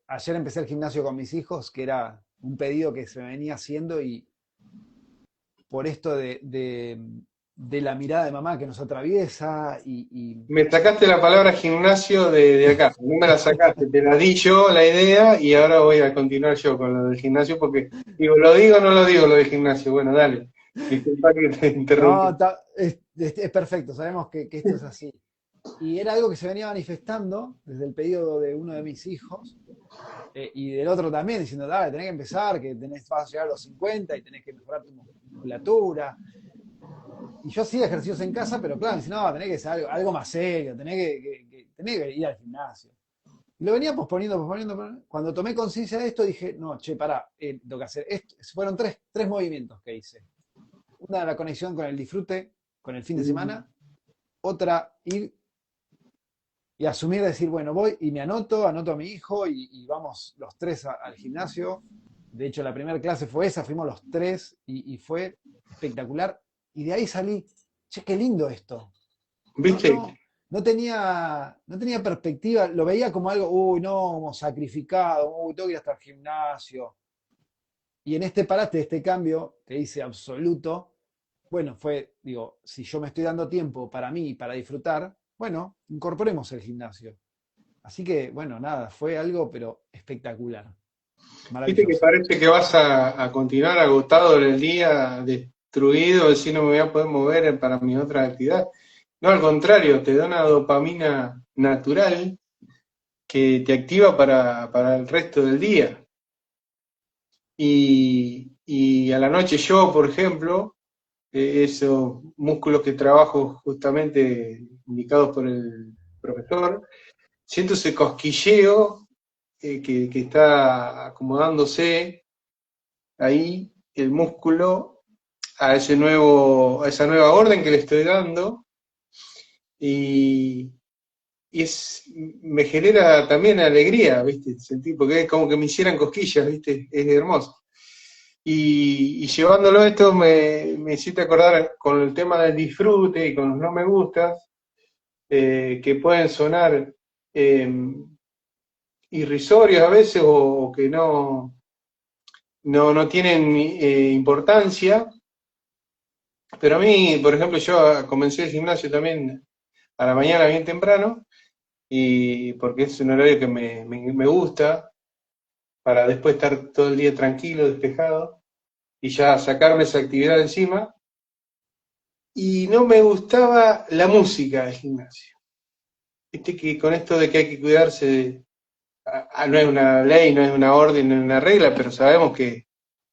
Ayer empecé el gimnasio con mis hijos, que era un pedido que se me venía haciendo y por esto de la mirada de mamá que nos atraviesa Me sacaste la palabra gimnasio de acá, no me la sacaste, te la di yo la idea y ahora voy a continuar yo con lo del gimnasio porque lo digo o no lo digo lo del gimnasio. Bueno, dale, disculpa que te no, interrumpí. es perfecto, sabemos que esto es así. Y era algo que se venía manifestando desde el pedido de uno de mis hijos y del otro también, diciendo, dale, tenés que empezar, que vas a llegar a los 50 y tenés que mejorar tu musculatura. Y yo hacía ejercicios en casa, pero claro, me dice, no, tenés que hacer algo más serio, tenés que ir al gimnasio. Y lo venía posponiendo, posponiendo. Cuando tomé conciencia de esto, dije, no, che, pará, tengo que hacer esto. Fueron tres movimientos que hice. Una, la conexión con el disfrute, con el fin de semana. Otra, ir y asumir, decir, bueno, voy y me anoto a mi hijo y vamos los tres al gimnasio. De hecho, la primera clase fue esa, fuimos los tres y fue espectacular. Y de ahí salí, che, qué lindo esto. No, ¿Viste? no tenía perspectiva, lo veía como algo, uy, no, como sacrificado, uy, tengo que ir hasta el gimnasio. Y en este parate, este cambio que hice absoluto, bueno, fue, digo, si yo me estoy dando tiempo para mí, para disfrutar, bueno, incorporemos el gimnasio. Así que, bueno, nada, fue algo, pero espectacular, ¿Viste que maravilloso. parece que vas a continuar agotado en el día, destruido, decir no me voy a poder mover para mi otra actividad? No, al contrario, te da una dopamina natural que te activa para el resto del día. Y a la noche yo, por ejemplo, esos músculos que trabajo justamente indicados por el profesor, siento ese cosquilleo que está acomodándose ahí el músculo a esa nueva orden que le estoy dando y, me genera también alegría, ¿viste? Sentir, porque es como que me hicieran cosquillas, ¿viste? Es hermoso. Y llevándolo esto me hiciste acordar con el tema del disfrute y con los no me gustas, que pueden sonar eh, irrisorios a veces o que no tienen importancia. Pero a mí, por ejemplo, yo comencé el gimnasio también a la mañana bien temprano, y porque es un horario que me gusta, para después estar todo el día tranquilo, despejado, y ya sacarme esa actividad encima. Y no me gustaba la música del gimnasio. Viste que con esto de que hay que cuidarse, no es una ley, no es una orden, no es una regla, pero sabemos que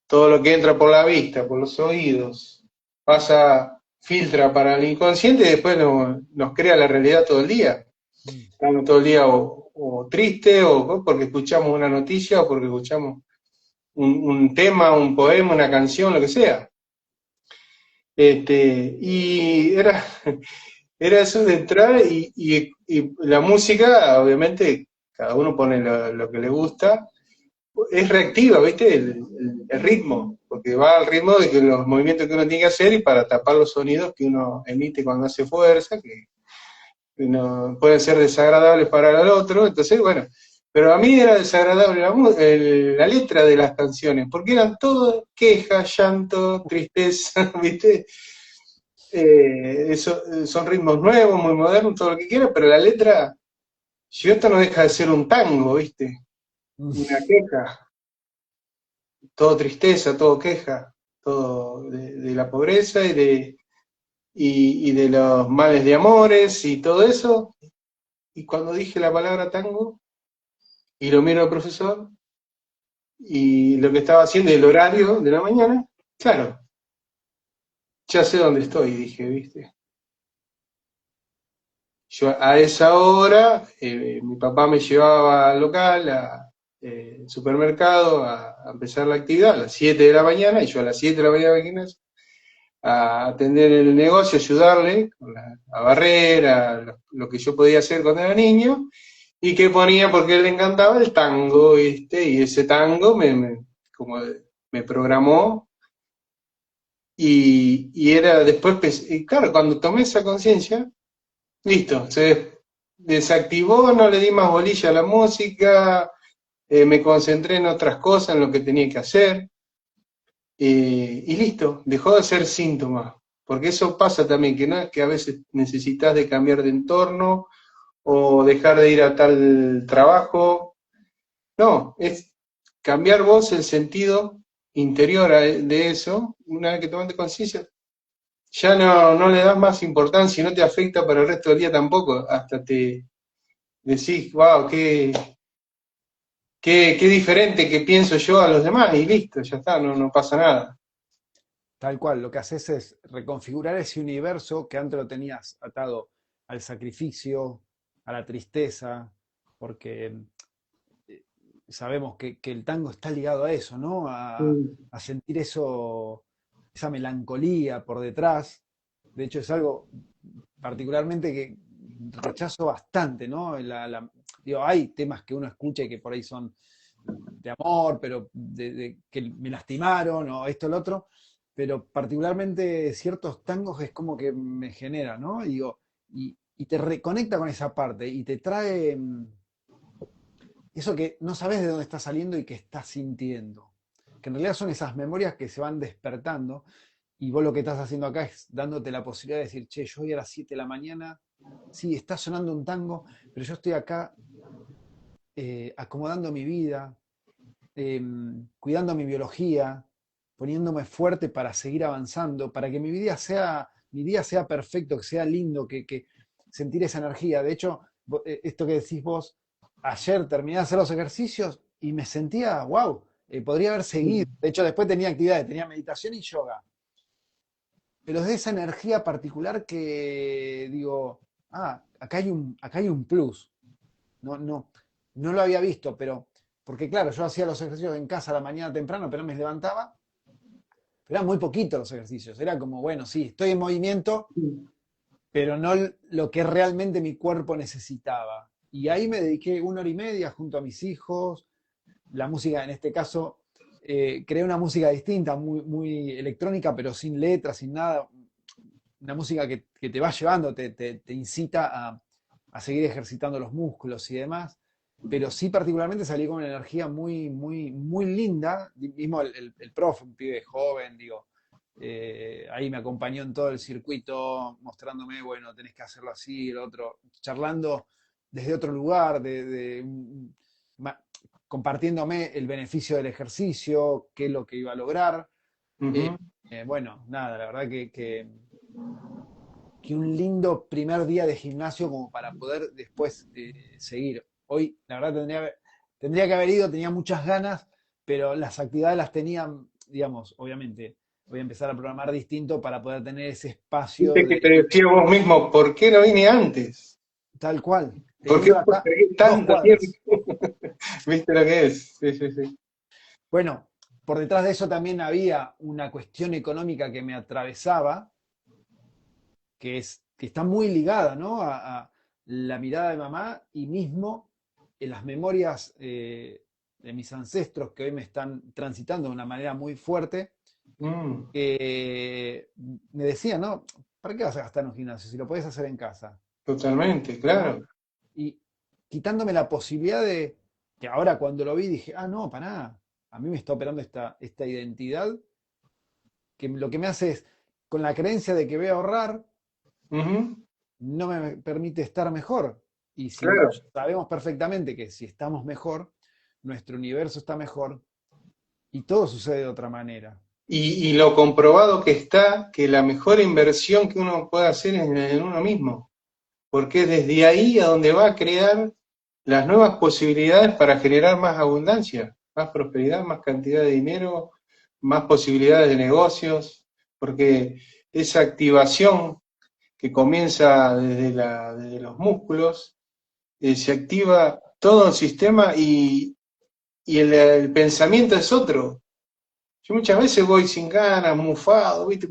todo lo que entra por la vista, por los oídos, pasa, filtra para el inconsciente y después nos crea la realidad todo el día. Mm. Estamos todo el día o triste, o porque escuchamos una noticia, o porque escuchamos un tema, un poema, una canción, lo que sea. Y era eso de entrar y la música, obviamente, cada uno pone lo que le gusta, es reactiva, ¿viste? El ritmo, porque va al ritmo de que los movimientos que uno tiene que hacer y para tapar los sonidos que uno emite cuando hace fuerza, que no, pueden ser desagradables para el otro, entonces, bueno, pero a mí era desagradable la letra de las canciones, porque eran todo queja, llanto, tristeza, ¿viste? Son ritmos nuevos, muy modernos, todo lo que quieras, pero la letra, si esto no deja de ser un tango, ¿viste? Una queja, todo tristeza, todo queja, todo de la pobreza y de los males de amores y todo eso. Y cuando dije la palabra tango, y lo miro al profesor, y lo que estaba haciendo, el horario de la mañana, claro, ya sé dónde estoy, dije, ¿viste? Yo a esa hora, mi papá me llevaba al local, supermercado, a empezar la actividad a las 7 de la mañana, y yo a las 7 de la mañana iba al a atender el negocio, ayudarle a barrer, lo que yo podía hacer cuando era niño, y que ponía, porque a él le encantaba el tango, ¿viste? Y ese tango como me programó, y era después, y claro, cuando tomé esa conciencia, listo, se desactivó, no le di más bolilla a la música, me concentré en otras cosas, en lo que tenía que hacer, y listo, dejó de ser síntoma, porque eso pasa también, que no es que a veces necesitas de cambiar de entorno o dejar de ir a tal trabajo, no, es cambiar vos el sentido interior de eso, una vez que tomaste conciencia, ya no le das más importancia y no te afecta para el resto del día tampoco, hasta te decís, wow, qué diferente que pienso yo a los demás, y listo, ya está, no pasa nada. Tal cual, lo que haces es reconfigurar ese universo que antes lo tenías atado al sacrificio, a la tristeza, porque sabemos que el tango está ligado a eso, ¿no? Mm, A sentir eso, esa melancolía por detrás. De hecho, es algo particularmente que rechazo bastante, ¿no? Digo, hay temas que uno escucha y que por ahí son de amor, pero de que me lastimaron o esto o lo otro, pero particularmente ciertos tangos es como que me genera, ¿no? Y digo, y te reconecta con esa parte y te trae eso que no sabes de dónde está saliendo y que estás sintiendo. Que en realidad son esas memorias que se van despertando y vos lo que estás haciendo acá es dándote la posibilidad de decir, che, yo hoy a las 7 de la mañana, sí, está sonando un tango, pero yo estoy acá acomodando mi vida, cuidando mi biología, poniéndome fuerte para seguir avanzando, para que mi día sea perfecto, que sea lindo, que sentir esa energía. De hecho, esto que decís vos, ayer terminé de hacer los ejercicios y me sentía, wow, podría haber seguido. mm, De hecho, después tenía actividades, tenía meditación y yoga. Pero es de esa energía particular que digo, acá hay un plus. No, no lo había visto, pero, porque claro, yo hacía los ejercicios en casa a la mañana temprano, pero me levantaba, pero eran muy poquitos los ejercicios, era como, bueno, sí, estoy en movimiento, mm. pero no lo que realmente mi cuerpo necesitaba. Y ahí me dediqué 1 hora y media junto a mis hijos, la música en este caso, creé una música distinta, muy electrónica, pero sin letras, sin nada, una música que te va llevando, te incita a seguir ejercitando los músculos y demás, pero sí particularmente salí con una energía muy, muy, muy linda. Mismo el profe, un pibe joven, digo, ahí me acompañó en todo el circuito, mostrándome, bueno, tenés que hacerlo así, el otro, charlando desde otro lugar, compartiéndome el beneficio del ejercicio, qué es lo que iba a lograr. Eh, Ujú. bueno, nada, la verdad que un lindo primer día de gimnasio como para poder después seguir. Hoy, la verdad, tendría que haber ido, tenía muchas ganas, pero las actividades las tenía, digamos, obviamente, voy a empezar a programar distinto para poder tener ese espacio Viste que de te decía vos mismo, ¿por qué no vine antes? tal cual, ¿Por qué teniendo acá postergué 2 cuadras. tanto tiempo? ¿Viste lo que es? Sí, sí, sí. Bueno, por detrás de eso también había una cuestión económica que me atravesaba, que está muy ligada, ¿no? A la mirada de mamá y mismo en las memorias de mis ancestros que hoy me están transitando de una manera muy fuerte, Mm, me decían, ¿no? ¿Para qué vas a gastar en un gimnasio si lo podés hacer en casa? totalmente, ¿No? claro. Y quitándome la posibilidad de, que ahora cuando lo vi dije, ah, no, para nada, a mí me está operando esta identidad que lo que me hace es, con la creencia de que voy a ahorrar, Ujú, no me permite estar mejor. Y si claro. sabemos perfectamente que si estamos mejor, nuestro universo está mejor y todo sucede de otra manera. Y lo comprobado que está, que la mejor inversión que uno puede hacer es en uno mismo, porque es desde ahí a donde va a crear las nuevas posibilidades para generar más abundancia, más prosperidad, más cantidad de dinero, más posibilidades de negocios, porque esa activación que comienza desde los músculos, se activa todo el sistema y el pensamiento es otro. Yo muchas veces voy sin ganas, mufado, ¿viste?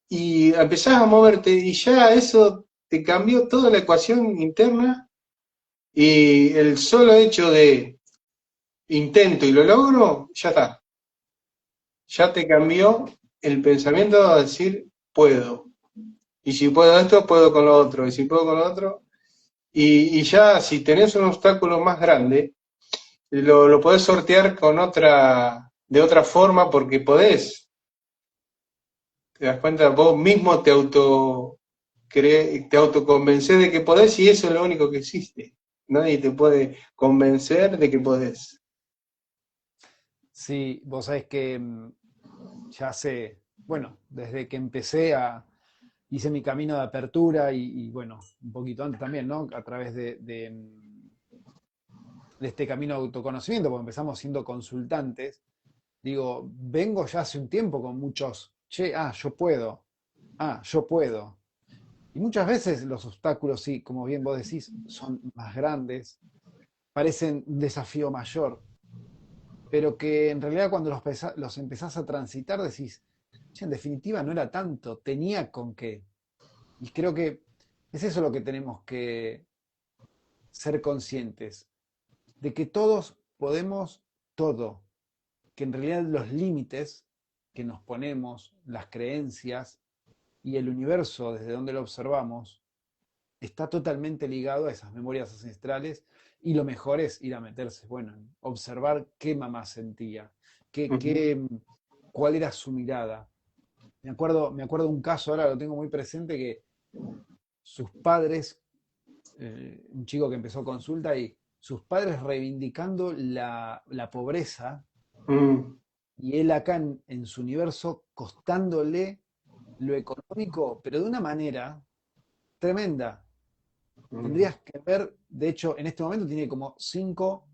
Y empezás a moverte y ya eso te cambió toda la ecuación interna y el solo hecho de intento y lo logro, ya está. Ya te cambió el pensamiento a decir puedo. Y si puedo esto, puedo con lo otro. Y si puedo con lo otro. Y ya si tenés un obstáculo más grande, lo podés sortear con de otra forma porque podés. Te das cuenta, vos mismo te autoconvencés de que podés y eso es lo único que existe. Nadie te puede convencer de que podés. Sí, vos sabés que ya hace, bueno, desde que empecé hice mi camino de apertura y, bueno, un poquito antes también, ¿no? A través de este camino de autoconocimiento, porque empezamos siendo consultantes. Digo, vengo ya hace un tiempo con muchos, che, yo puedo. Y muchas veces los obstáculos, sí, como bien vos decís, son más grandes, parecen un desafío mayor, pero que en realidad cuando los empezás a transitar decís, che, en definitiva no era tanto, tenía con qué. Y creo que es eso lo que tenemos que ser conscientes, de que todos podemos todo, que en realidad los límites que nos ponemos, las creencias y el universo desde donde lo observamos, está totalmente ligado a esas memorias ancestrales y lo mejor es ir a meterse, bueno, en observar qué mamá sentía, Ujú. cuál era su mirada. Me acuerdo un caso, ahora lo tengo muy presente, que sus padres, un chico que empezó consulta y sus padres reivindicando la pobreza Mm, y él acá en su universo costándole lo económico, pero de una manera tremenda. mm. Tendrías que ver, de hecho, en este momento tiene como 5,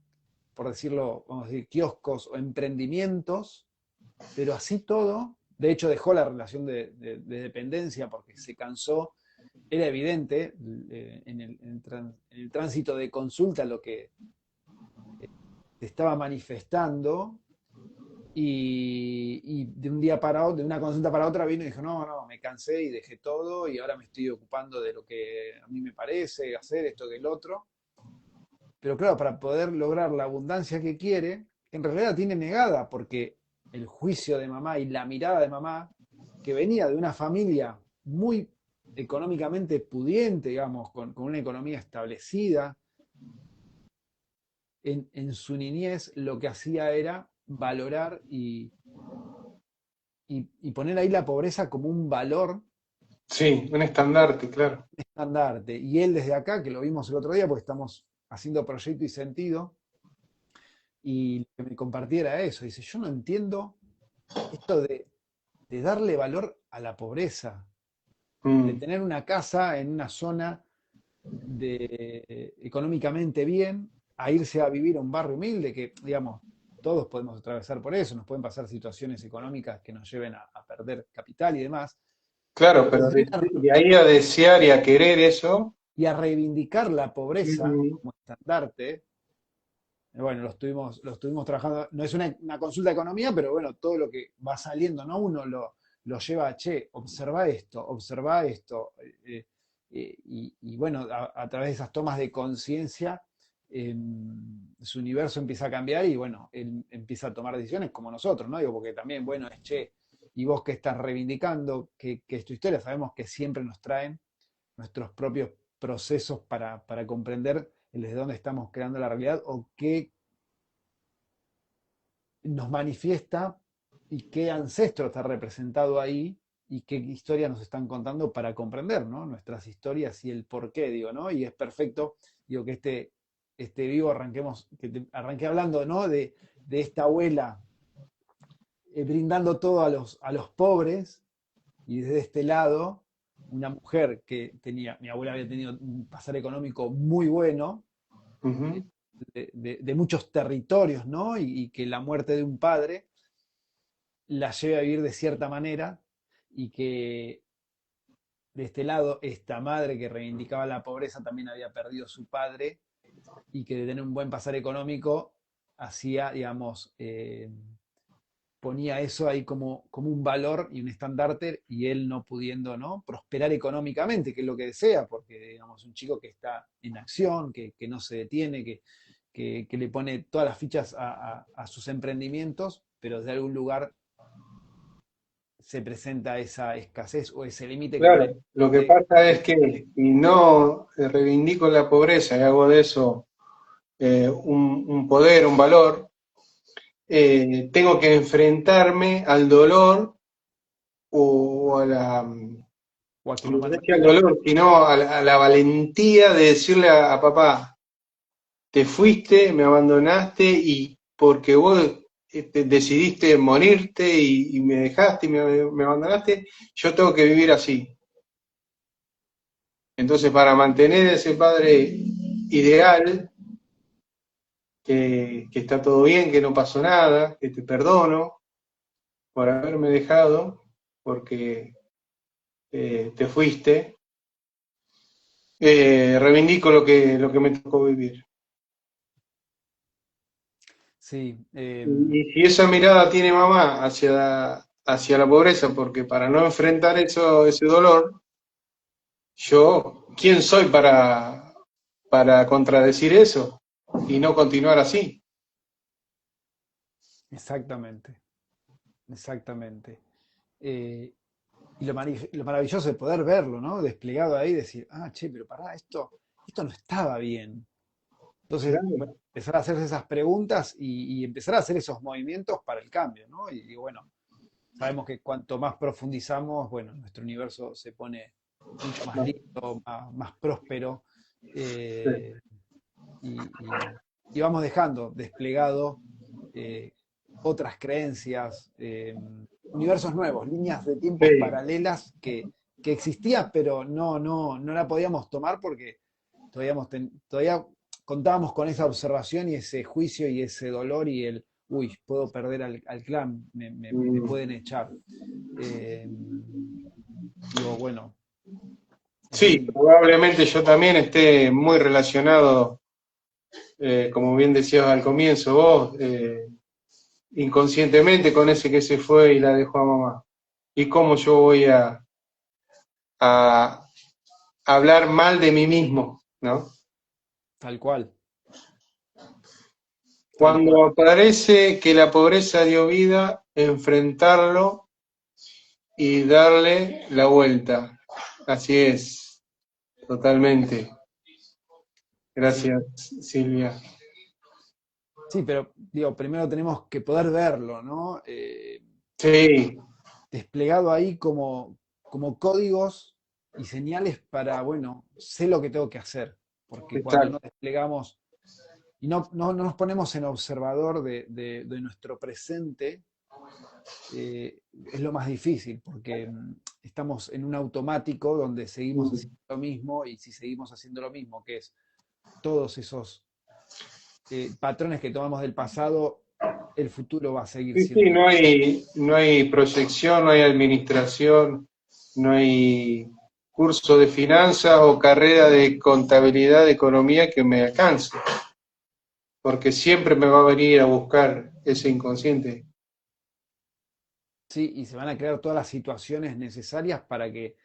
por decirlo, vamos a decir, kioscos o emprendimientos, pero así todo, de hecho dejó la relación de dependencia porque se cansó, era evidente en el tránsito de consulta lo que se estaba manifestando y de un día para otro, de una consulta para otra vino y dijo, no, no, me cansé y dejé todo y ahora me estoy ocupando de lo que a mí me parece, hacer esto que el otro. Pero claro, para poder lograr la abundancia que quiere, en realidad la tiene negada porque el juicio de mamá y la mirada de mamá, que venía de una familia muy económicamente pudiente, digamos, con una economía establecida, en su niñez lo que hacía era valorar y poner ahí la pobreza como un valor Sí, un estandarte, claro. estandarte. Y él desde acá, que lo vimos el otro día, porque estamos haciendo proyecto y sentido, y lo que me compartiera eso, dice, yo no entiendo esto de darle valor a la pobreza, de Mm, tener una casa en una zona económicamente bien, a irse a vivir a un barrio humilde, que, digamos, todos podemos atravesar por eso, nos pueden pasar situaciones económicas que nos lleven a perder capital y demás, claro, pero pero desde de ahí a desear y a querer eso, y a reivindicar la pobreza mm, como estandarte, bueno, lo estuvimos trabajando, no es una consulta de economía, pero bueno, todo lo que va saliendo, ¿no? Uno lo lleva a, che, observa esto, y bueno, a través de esas tomas de conciencia, su universo empieza a cambiar y bueno, él empieza a tomar decisiones como nosotros, ¿no? Digo, porque también, bueno, es, che, y vos que estás reivindicando, que es tu historia, sabemos que siempre nos traen nuestros propios procesos para comprender desde dónde estamos creando la realidad o qué nos manifiesta y qué ancestro está representado ahí y qué historias nos están contando para comprender, ¿no? Nuestras historias y el por qué, digo, ¿no? Y es perfecto, digo, que este vivo arranquemos, arranqué hablando, ¿no? De esta abuela brindando todo a los pobres y desde este lado, una mujer que tenía, mi abuela había tenido un pasar económico muy bueno, ujú, de muchos territorios, ¿no? Y que la muerte de un padre la lleve a vivir de cierta manera y que de este lado esta madre que reivindicaba la pobreza también había perdido su padre y que de tener un buen pasar económico hacía, digamos, ponía eso ahí como un valor y un estandarte y él no pudiendo, ¿no? Prosperar económicamente, que es lo que desea, porque digamos un chico que está en acción, que no se detiene, que le pone todas las fichas a sus emprendimientos, pero desde algún lugar se presenta esa escasez o ese límite que por ahí claro, lo que pasa es que si no reivindico la pobreza y hago de eso un poder, un valor, tengo que enfrentarme al dolor o a la, o a que no lo sé si al manosea. dolor, sino a la valentía de decirle a papá, te fuiste, me abandonaste y porque vos decidiste morirte y me dejaste y me abandonaste, yo tengo que vivir así. Entonces, para mantener ese padre ideal, que está todo bien, que no pasó nada, que te perdono por haberme dejado, porque te fuiste, reivindico lo que me tocó vivir. Sí, Y si esa mirada tiene mamá hacia la pobreza, porque para no enfrentar eso, ese dolor, yo, ¿quién soy para contradecir eso y no continuar así? exactamente, exactamente. Eh, y lo maravilloso de poder verlo, ¿no? Desplegado ahí, decir, ah, che, pero pará, esto no estaba bien. Entonces, bueno, Claro. empezar a hacerse esas preguntas y empezar a hacer esos movimientos para el cambio, ¿no? Y bueno, sabemos que cuanto más profundizamos, bueno, nuestro universo se pone mucho más lindo, más próspero, eh, y vamos dejando desplegado eh, otras creencias, universos nuevos, líneas de tiempos Sí, paralelas que existían, pero no la podíamos tomar porque todavía contábamos con esa observación y ese juicio y ese dolor y el, uy, puedo perder al clan, me mm, pueden echar. Eh, digo, bueno, es sí, un, probablemente yo también esté muy relacionado, como bien decías al comienzo vos, inconscientemente con ese que se fue y la dejó a mamá. ¿Y cómo yo voy a hablar mal de mí mismo, ¿no? tal cual, tal cual. Cuando parece que la pobreza dio vida, enfrentarlo y darle la vuelta. así es, totalmente. Sí, Gracias, Silvia. sí, pero digo, primero tenemos que poder verlo, ¿no? Sí, Desplegado ahí como códigos y señales para, bueno, sé lo que tengo que hacer, porque cuando no exacto. desplegamos y no nos ponemos en observador de nuestro presente, es lo más difícil, porque estamos en un automático donde seguimos haciendo lo mismo, y si seguimos haciendo lo mismo, que es todos esos patrones que tomamos del pasado, el futuro va a seguir Sí, sí, siendo. no hay proyección, no hay administración, no hay curso de finanzas o carrera de contabilidad, de economía que me alcance, porque siempre me va a venir a buscar ese inconsciente. Sí, y se van a crear todas las situaciones necesarias para que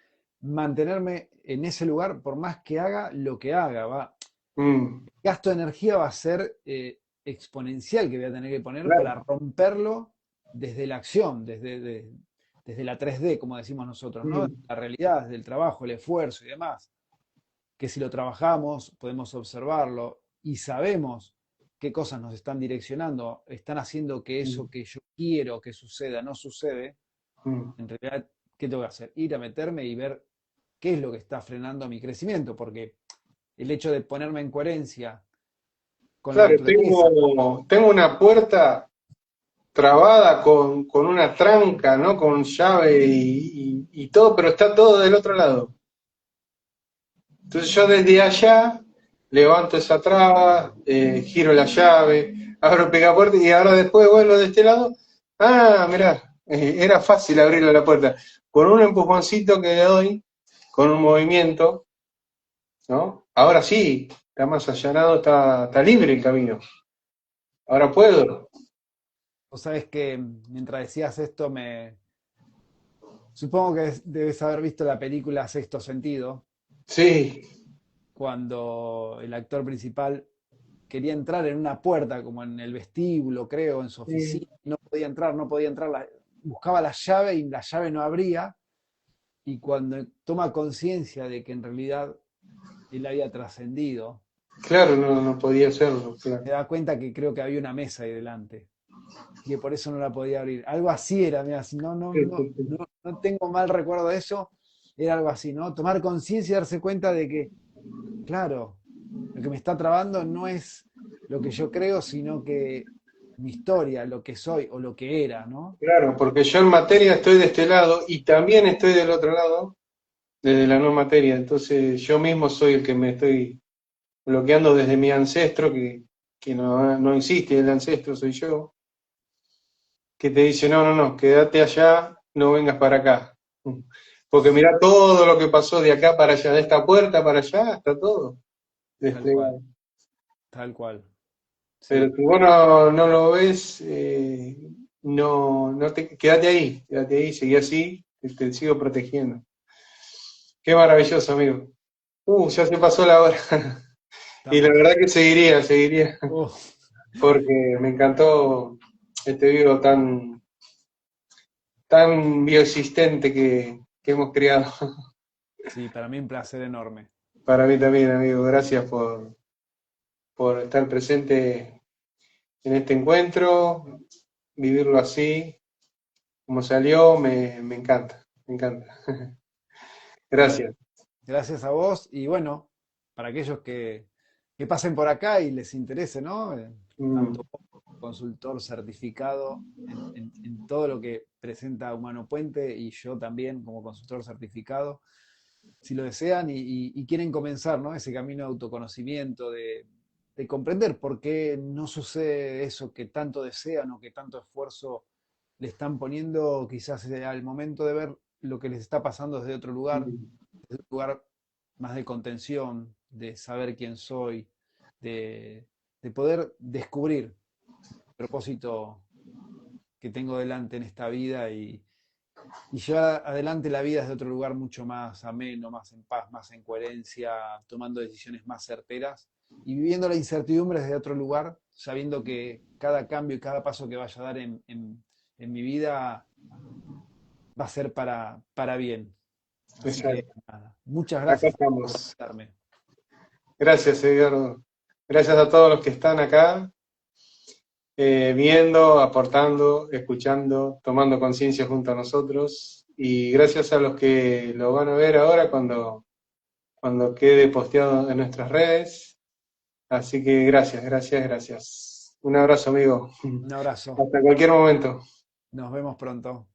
mantenerme en ese lugar, por más que haga lo que haga, Mm, el gasto de energía va a ser exponencial que voy a tener que poner claro. para romperlo desde la acción, desde la 3D, como decimos nosotros, ¿no? Mm, La realidad, desde el trabajo, el esfuerzo y demás. Que si lo trabajamos, podemos observarlo y sabemos qué cosas nos están direccionando, están haciendo que eso mm, que yo quiero que suceda no sucede. mm. En realidad, ¿qué tengo que hacer? Ir a meterme y ver qué es lo que está frenando mi crecimiento, porque el hecho de ponerme en coherencia con la Claro, naturaleza, tengo una puerta trabada con una tranca, ¿no? Con llave y todo, pero está todo del otro lado. Entonces yo desde allá levanto esa traba, giro la llave, abro el picapuerta y ahora después vuelvo de este lado. Ah, mirá, era fácil abrirle la puerta. Con un empujoncito que le doy, con un movimiento, ¿no? Ahora sí, está más allanado, está libre el camino. Ahora puedo. vos sabés que mientras decías esto, supongo que debes haber visto la película Sexto Sentido, Sí, cuando el actor principal quería entrar en una puerta, como en el vestíbulo, creo, en su oficina, sí, no podía entrar, no podía entrar, buscaba la llave y la llave no abría, y cuando toma conciencia de que en realidad él había trascendido, claro, no podía hacerlo, se claro. da cuenta que creo que había una mesa ahí delante, y que por eso no la podía abrir. Algo así era, mira, si Sí, sí, sí. no tengo mal recuerdo de eso, era algo así, ¿no? Tomar conciencia y darse cuenta de que, claro, lo que me está trabando no es lo que yo creo, sino que mi historia, lo que soy o lo que era, ¿no? Claro, porque yo en materia estoy de este lado y también estoy del otro lado, desde la no materia. Entonces yo mismo soy el que me estoy bloqueando desde mi ancestro, que no existe, el ancestro soy yo, que te dice, no, quédate allá, no vengas para acá. Porque mira todo lo que pasó de acá para allá, de esta puerta para allá, está todo Tal cual, desplegado. tal cual. Pero Sí, si vos no lo ves, quédate ahí, seguí así, te sigo protegiendo. Qué maravilloso, amigo. Ya se pasó la hora. Y la estamos. verdad que seguiría, Oh, porque me encantó este vivo tan bioexistente que hemos creado. sí, para mí un placer enorme. Para mí también, amigo. Gracias por estar presente en este encuentro, vivirlo así, como salió, me encanta, me encanta. Bueno, Gracias. gracias a vos y bueno, para aquellos que pasen por acá y les interese, ¿no? Mm, Tanto como consultor certificado en todo lo que presenta Humano Puente, y yo también como consultor certificado, si lo desean y quieren comenzar, ¿no? Ese camino de autoconocimiento, de comprender por qué no sucede eso que tanto desean o que tanto esfuerzo le están poniendo, quizás sea el momento de ver lo que les está pasando mm. desde un lugar más de contención, de saber quién soy, de, de poder descubrir el propósito que tengo delante en esta vida, y llevar adelante la vida desde otro lugar mucho más ameno, más en paz, más en coherencia, tomando decisiones más certeras y viviendo la incertidumbre desde otro lugar, sabiendo que cada cambio y cada paso que vaya a dar en mi vida va a ser para bien. Así que Exacto. nada, muchas Acá gracias por estamos. invitarme. Gracias, Edgardo. Gracias a todos los que están acá, viendo, aportando, escuchando, tomando conciencia junto a nosotros. Y gracias a los que lo van a ver ahora cuando quede posteado en nuestras redes. Así que gracias, gracias, gracias. Un abrazo, amigo. Un abrazo. Hasta cualquier momento. Nos vemos pronto.